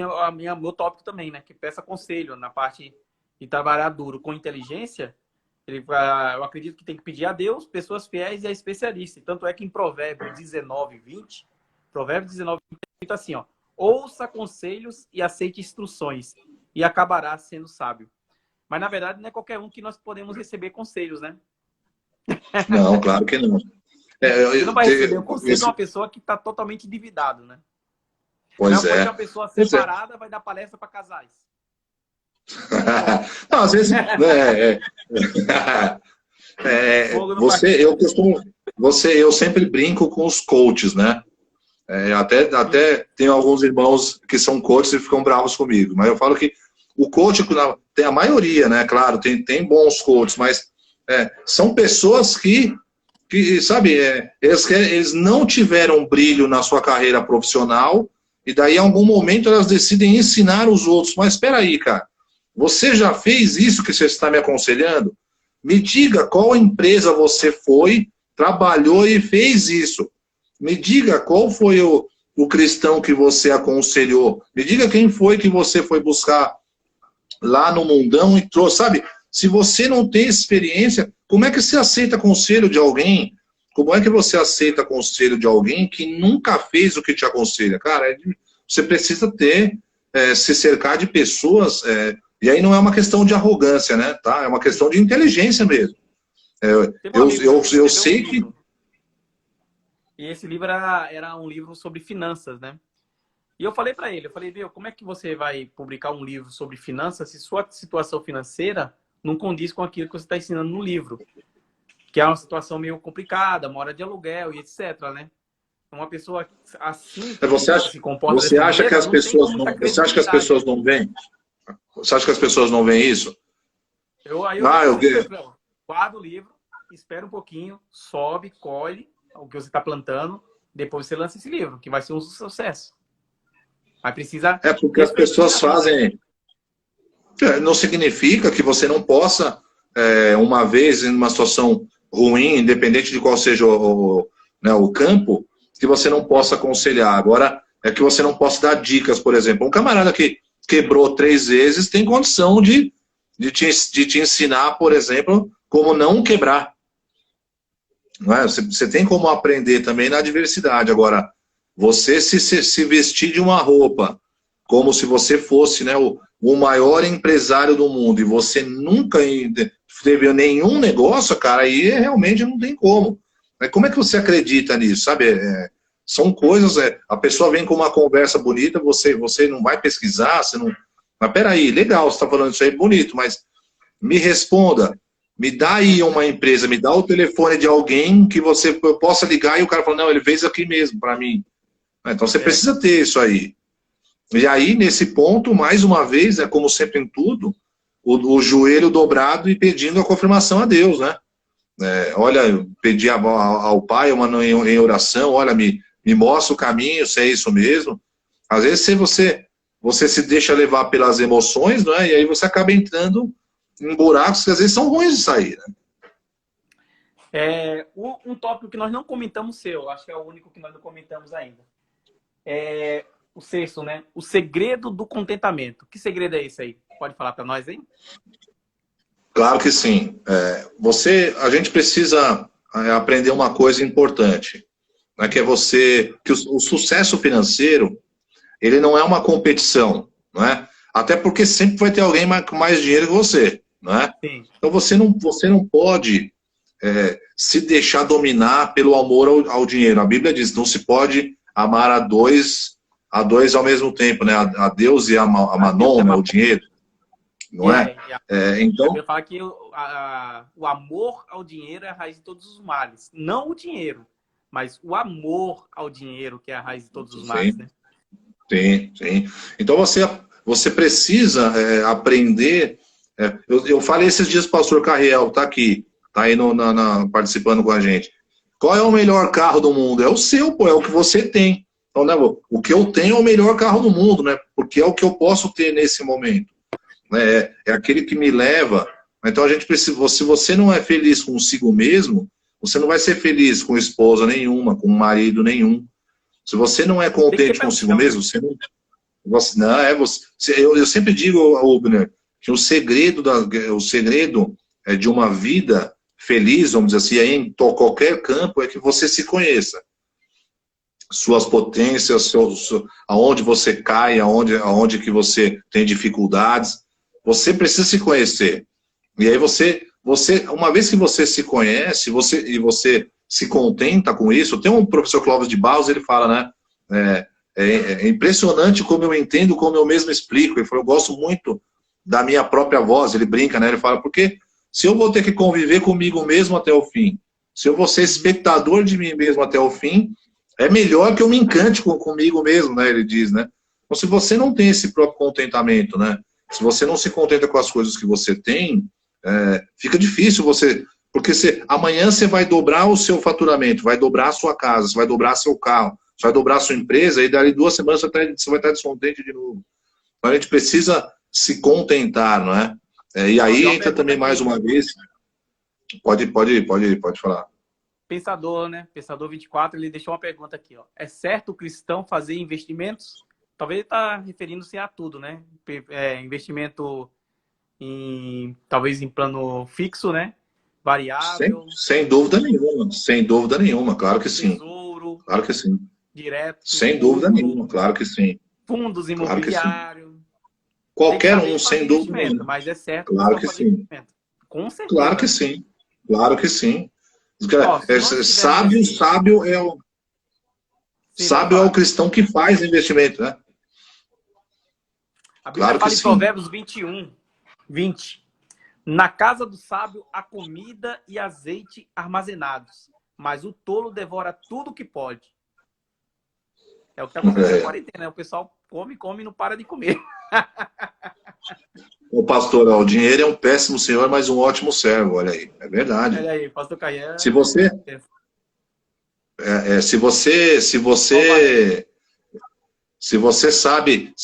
S1: meu tópico também, né? Que peça conselho na parte de trabalhar duro com inteligência. Eu acredito que tem que pedir a Deus, pessoas fiéis e a especialistas. Tanto é que em Provérbios 19, 20, Provérbios 19, 20, está assim, ó: ouça conselhos e aceite instruções, e acabará sendo sábio. Mas, na verdade, não é qualquer um que nós podemos receber conselhos, né?
S2: Não, claro que não.
S1: Você não vai receber um conselho de uma pessoa que está totalmente endividado, né?
S2: Pois é.
S1: Uma pessoa separada vai dar palestra para casais.
S2: Não, às vezes... eu sempre brinco com os coaches, né? Até tem alguns irmãos que são coaches e ficam bravos comigo, mas eu falo que o coach tem a maioria, né? Claro, tem bons coaches, mas são pessoas que sabe, eles não tiveram brilho na sua carreira profissional e daí, em algum momento, elas decidem ensinar os outros. Mas espera aí, cara. Você já fez isso que você está me aconselhando? Me diga qual empresa você foi, trabalhou e fez isso. Me diga qual foi o cristão que você aconselhou. Me diga quem foi que você foi buscar lá no mundão e trouxe, sabe? Se você não tem experiência, como é que você aceita conselho de alguém? Como é que você aceita conselho de alguém que nunca fez o que te aconselha? Cara, você precisa ter, se cercar de pessoas, e aí não é uma questão de arrogância, né? Tá? É uma questão de inteligência mesmo. Eu sei que...
S1: E esse livro era um livro sobre finanças, né? E eu falei para ele, viu, como é que você vai publicar um livro sobre finanças se sua situação financeira não condiz com aquilo que você está ensinando no livro? Que é uma situação meio complicada, mora de aluguel e etc, né? Uma pessoa assim
S2: se comporta você acha que as pessoas não, você acha que as pessoas não veem? Você acha que as pessoas não veem isso?
S1: Guarda o livro, espera um pouquinho, sobe, colhe o que você está plantando, depois você lança esse livro, que vai ser um sucesso. Mas precisa...
S2: porque as pessoas fazem... Não significa que você não possa, uma vez em uma situação ruim, independente de qual seja o campo, que você não possa aconselhar. Agora, é que você não possa dar dicas, por exemplo. Um camarada que quebrou 3 vezes tem condição de te ensinar, por exemplo, como não quebrar. Não é? Você tem como aprender também na adversidade. Agora, você se vestir de uma roupa como se você fosse, né, o maior empresário do mundo e você nunca teve nenhum negócio, cara, aí realmente não tem como. Como é que você acredita nisso, sabe? São coisas, a pessoa vem com uma conversa bonita, você não vai pesquisar, você não... Mas peraí, legal, você está falando isso aí, bonito, mas me responda, me dá aí uma empresa, me dá o telefone de alguém que você possa ligar e o cara fala, não, ele fez aqui mesmo para mim. Então você precisa ter isso aí. E aí, nesse ponto, mais uma vez, como sempre em tudo, o joelho dobrado e pedindo a confirmação a Deus, né? Olha, pedir ao Pai em oração, olha, me mostra o caminho, se é isso mesmo. Às vezes, se você se deixa levar pelas emoções, não é? E aí você acaba entrando em buracos que às vezes são ruins de sair, né?
S1: Um tópico que nós não comentamos seu, acho que é o único que nós não comentamos ainda. O sexto, né? O segredo do contentamento. Que segredo é esse aí? Pode falar para nós aí?
S2: Claro que sim. A gente precisa aprender uma coisa importante, né? Que o sucesso financeiro, ele não é uma competição, não é? Até porque sempre vai ter alguém com mais dinheiro que você, não é?
S1: Sim.
S2: Então você não pode se deixar dominar pelo amor ao dinheiro. A Bíblia diz, não se pode amar a dois ao mesmo tempo, né? A Deus e a Manon, né? O dinheiro. Não é? Então...
S1: Eu falo que o amor ao dinheiro é a raiz de todos os males. Não o dinheiro, mas o amor ao dinheiro que é a raiz de todos os males, né?
S2: Sim. Então você precisa aprender... eu falei esses dias para o pastor Carriel, tá aqui, tá aí participando com a gente. Qual é o melhor carro do mundo? É o seu, pô, é o que você tem. Então, né, o que eu tenho é o melhor carro do mundo, né? Porque é o que eu posso ter nesse momento. É aquele que me leva. Então a gente precisa, se você não é feliz consigo mesmo, você não vai ser feliz com esposa nenhuma, com marido nenhum. Se você não é contente consigo mesmo, você não... eu sempre digo, Ubner, que o segredo de uma vida feliz, vamos dizer assim, em qualquer campo, é que você se conheça. Suas potências, aonde você cai, aonde que você tem dificuldades. Você precisa se conhecer. E aí uma vez que você se conhece, e você se contenta com isso, tem um professor Clóvis de Barros, ele fala, né? É impressionante como eu entendo, como eu mesmo explico. Ele falou, eu gosto muito da minha própria voz. Ele brinca, né? Ele fala, porque se eu vou ter que conviver comigo mesmo até o fim, se eu vou ser espectador de mim mesmo até o fim, é melhor que eu me encante comigo mesmo, né? Ele diz, né? Então, se você não tem esse próprio contentamento, né? Se você não se contenta com as coisas que você tem, fica difícil você... Porque amanhã você vai dobrar o seu faturamento, vai dobrar a sua casa, você vai dobrar seu carro, você vai dobrar a sua empresa, e dali 2 semanas você vai estar descontente de novo. Então a gente precisa se contentar, não é? E aí entra também mais uma vez... Pode falar.
S1: Pensador, né? Pensador 24, ele deixou uma pergunta aqui, ó. É certo o cristão fazer investimentos? Talvez ele está referindo-se a tudo, né? Investimento talvez em plano fixo, né? Variável.
S2: Sem dúvida nenhuma, sem dúvida nenhuma, claro que sim.
S1: Tesouro.
S2: Claro que sim.
S1: Direto.
S2: Sem dúvida nenhuma, claro que sim.
S1: Fundos
S2: Claro
S1: imobiliários.
S2: Qualquer um, sem dúvida nenhuma.
S1: Mas é certo.
S2: Claro que sim.
S1: Com certeza.
S2: Claro que sim. Claro que sim. Sábio é o cristão que faz investimento, né?
S1: A Bíblia fala em Provérbios 21, 20. Na casa do sábio há comida e azeite armazenados, mas o tolo devora tudo que pode. É o que está acontecendo na quarentena, né? O pessoal come e não para de comer.
S2: O pastor, o dinheiro é um péssimo senhor, mas um ótimo servo, olha aí. É verdade.
S1: Olha aí, pastor Caian.
S2: Se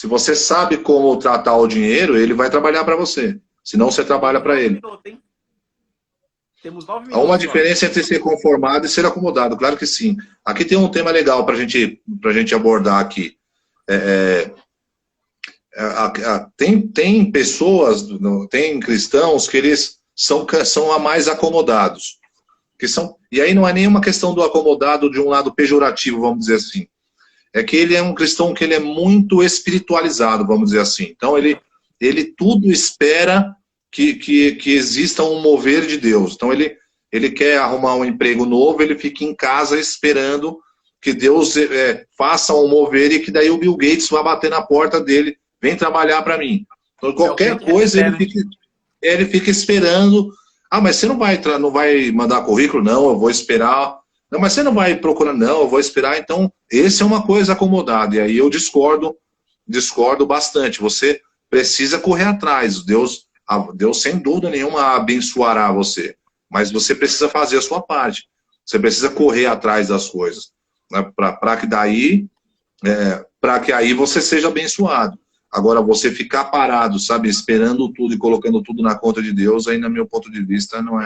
S2: você sabe como tratar o dinheiro, ele vai trabalhar para você. Senão você trabalha para ele.
S1: Temos 9 minutos.
S2: Há uma diferença entre ser conformado e ser acomodado, claro que sim. Aqui tem um tema legal para a gente abordar aqui. Tem pessoas, tem cristãos que eles são a mais acomodados. E aí não é nenhuma questão do acomodado de um lado pejorativo, vamos dizer assim. É que ele é um cristão que ele é muito espiritualizado, vamos dizer assim. Então ele tudo espera que exista um mover de Deus. Então ele quer arrumar um emprego novo, ele fica em casa esperando que Deus faça um mover e que daí o Bill Gates vá bater na porta dele, vem trabalhar para mim. Então, qualquer coisa ele fica esperando. Ah, mas você não vai mandar currículo? Não, eu vou esperar. Não, mas você não vai procurar? Não, eu vou esperar. Então, esse é uma coisa acomodada. E aí eu discordo bastante. Você precisa correr atrás. Deus, sem dúvida nenhuma, abençoará você. Mas você precisa fazer a sua parte. Você precisa correr atrás das coisas. Né? Para que aí você seja abençoado. Agora, você ficar parado, sabe, esperando tudo e colocando tudo na conta de Deus, aí, no meu ponto de vista, não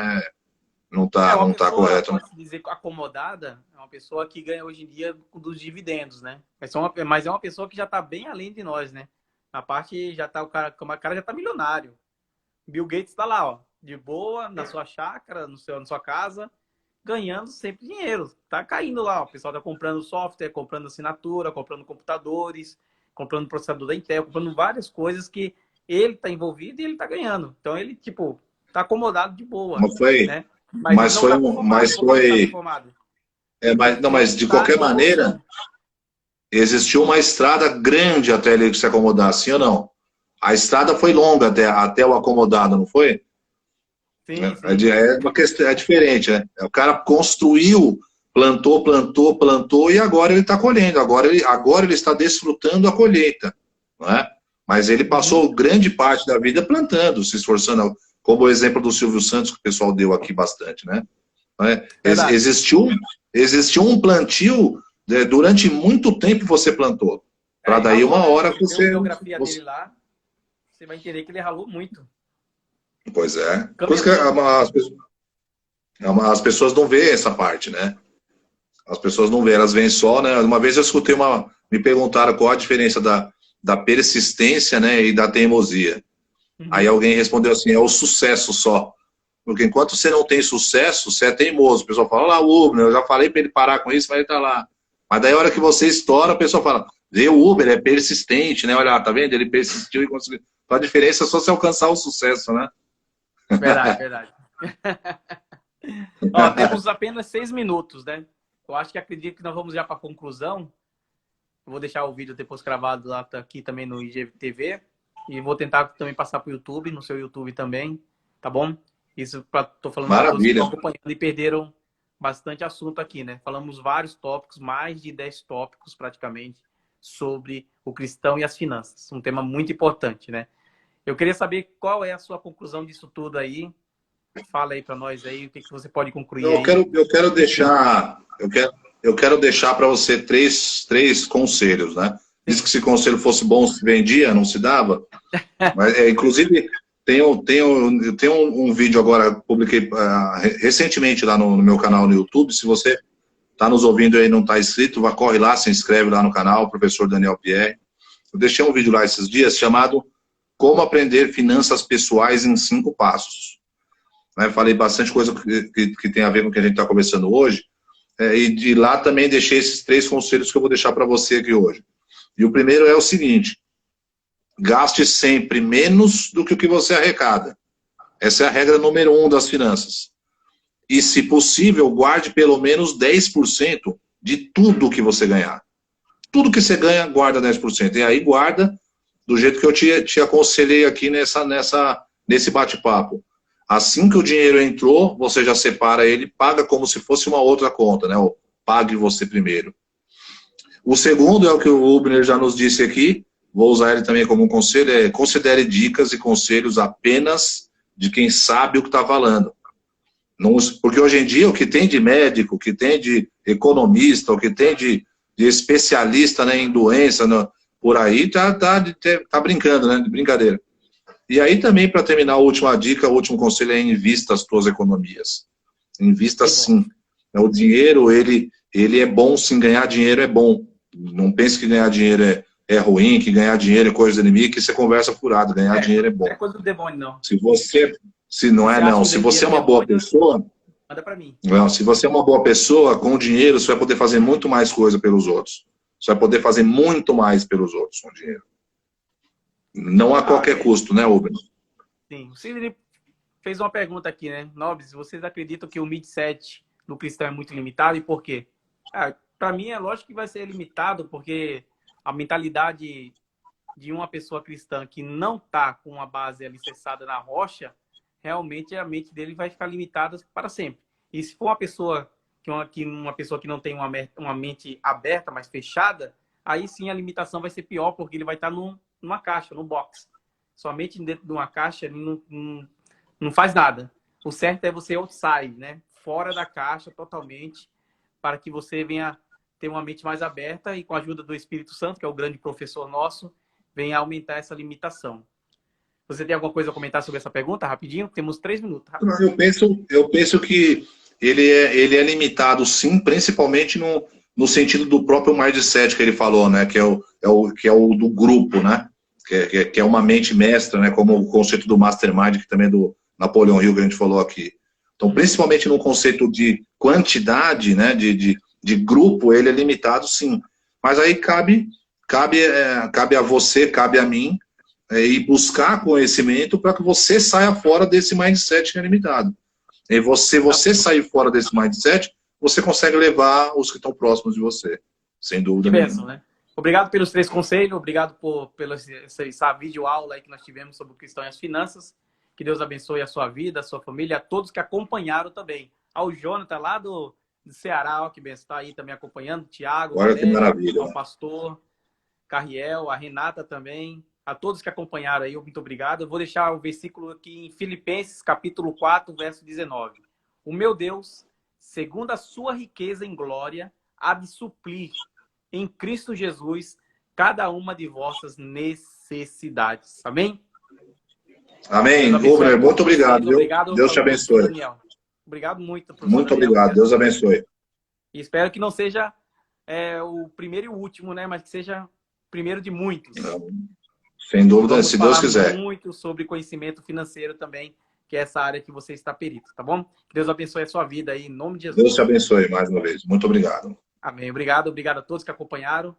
S2: tá correto.
S1: Pode dizer que acomodada é uma pessoa que ganha hoje em dia dos dividendos, né? Mas é uma pessoa que já está bem além de nós, né? Na parte já tá o cara já está milionário. Bill Gates está lá, ó, de boa, na sua chácara, na sua casa, ganhando sempre dinheiro. Tá caindo lá, ó. O pessoal tá comprando software, comprando assinatura, comprando computadores, comprando processador da Intel, comprando várias coisas que ele tá envolvido e ele tá ganhando. Então ele, tipo, tá acomodado de boa. Né?
S2: Mas de qualquer maneira, existiu uma estrada grande até ele se acomodar, sim ou não? A estrada foi longa até o acomodado, não foi?
S1: Sim.
S2: É uma questão, é diferente, né? O cara construiu, plantou e agora ele está colhendo. Agora ele está desfrutando a colheita, não é? Mas ele passou grande parte da vida plantando, se esforçando, como o exemplo do Silvio Santos, que o pessoal deu aqui bastante, né? Existiu um plantio, durante muito tempo você plantou. Para daí uma hora você...
S1: A biografia dele lá, você vai entender que ele ralou muito.
S2: Pois é. Coisa que as pessoas não veem essa parte, né? As pessoas não veem, elas veem só, né? Uma vez eu escutei me perguntaram qual a diferença da persistência, né, e da teimosia. Aí alguém respondeu assim, é o sucesso só. Porque enquanto você não tem sucesso, você é teimoso. O pessoal fala, olha lá o Uber, eu já falei para ele parar com isso, mas ele tá lá. Mas daí a hora que você estoura, a pessoa fala, o Uber é persistente, né? Olha lá, tá vendo? Ele persistiu e conseguiu. A diferença é só você alcançar o sucesso, né?
S1: Verdade. Ó, temos apenas 6 minutos, né? Eu acredito que nós vamos já para a conclusão. Eu vou deixar o vídeo depois gravado lá aqui também no IGTV. E vou tentar também passar para o YouTube, no seu YouTube também, tá bom? Isso tô falando para todos que estão acompanhando e perderam bastante assunto aqui, né? Falamos vários tópicos, mais de 10 tópicos praticamente, sobre o cristão e as finanças. Um tema muito importante, né? Eu queria saber qual é a sua conclusão disso tudo aí. Fala aí para nós aí, o que você pode concluir aí.
S2: Eu quero deixar para você três conselhos, né? Disse que se conselho fosse bom, se vendia, não se dava. Mas, inclusive, tenho um vídeo agora, publiquei recentemente lá no meu canal no YouTube. Se você está nos ouvindo aí e não está inscrito, corre lá, se inscreve lá no canal, professor Daniel Pierre. Eu deixei um vídeo lá esses dias chamado Como Aprender Finanças Pessoais em 5 Passos. Falei bastante coisa que tem a ver com o que a gente está conversando hoje. E de lá também deixei esses 3 conselhos que eu vou deixar para você aqui hoje. E o primeiro é o seguinte: gaste sempre menos do que o que você arrecada. Essa é a regra número 1 das finanças. E, se possível, guarde pelo menos 10% de tudo que você ganhar. Tudo que você ganha, guarda 10%. E aí guarda do jeito que eu te aconselhei aqui nesse bate-papo. Assim que o dinheiro entrou, você já separa ele, paga como se fosse uma outra conta, né? Ou pague você primeiro. O segundo é o que o Hubner já nos disse aqui, vou usar ele também como um conselho, considere dicas e conselhos apenas de quem sabe o que está falando. Porque hoje em dia o que tem de médico, o que tem de economista, o que tem de especialista, né, em doença, por aí, tá brincando, né? De brincadeira. E aí também, para terminar, a última dica, o último conselho é invista as suas economias. Invista sim. O dinheiro, ele é bom, sim, ganhar dinheiro é bom. Não pense que ganhar dinheiro é ruim, que ganhar dinheiro é coisa do inimigo, que isso é conversa furada. Ganhar dinheiro é bom.
S1: Não é coisa do demônio, não.
S2: Se você é uma boa pessoa,
S1: manda para mim.
S2: Não, se você é uma boa pessoa, com o dinheiro você vai poder fazer muito mais coisa pelos outros. Você vai poder fazer muito mais pelos outros com o dinheiro. Não a qualquer custo, né, Rubens?
S1: Sim. O Sidney fez uma pergunta aqui, né? Nobres, vocês acreditam que o mindset do cristão é muito limitado e por quê? Para mim é lógico que vai ser limitado, porque a mentalidade de uma pessoa cristã que não está com uma base alicerçada na rocha, realmente a mente dele vai ficar limitada para sempre. E se for uma pessoa que não tem uma mente aberta, mas fechada, aí sim a limitação vai ser pior, porque ele vai estar numa caixa, num box. Somente dentro de uma caixa ele não faz nada. O certo é você outside, né? Fora da caixa totalmente, para que você venha ter uma mente mais aberta e com a ajuda do Espírito Santo, que é o grande professor nosso, venha aumentar essa limitação. Você tem alguma coisa a comentar sobre essa pergunta? Rapidinho, temos 3 minutos.
S2: Eu penso que ele é limitado, sim, principalmente no sentido do próprio mindset que ele falou, né? Que é o do grupo, né? Que é uma mente mestra, né? Como o conceito do mastermind, que também é do Napoleon Hill, que a gente falou aqui. Então, principalmente no conceito de quantidade, né? De grupo, ele é limitado, sim. Mas aí cabe a você, cabe a mim, e buscar conhecimento para que você saia fora desse mindset que é limitado. E você sair fora desse mindset, você consegue levar os que estão próximos de você, sem dúvida
S1: nenhuma. Que bênção, né? Obrigado pelos 3 conselhos, obrigado pela essa videoaula aí que nós tivemos sobre o cristão e as finanças. Que Deus abençoe a sua vida, a sua família, a todos que acompanharam também. Ao Jonathan lá do Ceará, ó, que benção, está aí também acompanhando, Tiago,
S2: olha que maravilha,
S1: ao pastor, Carriel, a Renata também, a todos que acompanharam aí, muito obrigado. Eu vou deixar o versículo aqui em Filipenses, capítulo 4, verso 19. O meu Deus, segundo a sua riqueza em glória, há de suprir em Cristo Jesus cada uma de vossas necessidades. Amém?
S2: Amém. Rubner, muito obrigado.
S1: Obrigado.
S2: Deus te abençoe.
S1: Daniel. Obrigado muito, professor
S2: Muito
S1: Daniel.
S2: obrigado. Deus abençoe.
S1: E espero que não seja o primeiro e o último, né? Mas que seja o primeiro de muitos.
S2: Sem dúvida, se Deus quiser.
S1: Muito sobre conhecimento financeiro também, que é essa área que você está perito, tá bom? Que Deus abençoe a sua vida aí, em nome de Jesus.
S2: Deus te abençoe mais uma vez. Muito obrigado.
S1: Amém. Obrigado a todos que acompanharam.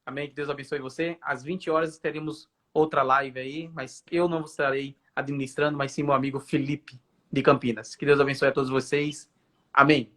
S1: Amém. Que Deus abençoe você. Às 20 horas teremos outra live aí, mas eu não estarei administrando, mas sim meu amigo Felipe de Campinas. Que Deus abençoe a todos vocês. Amém.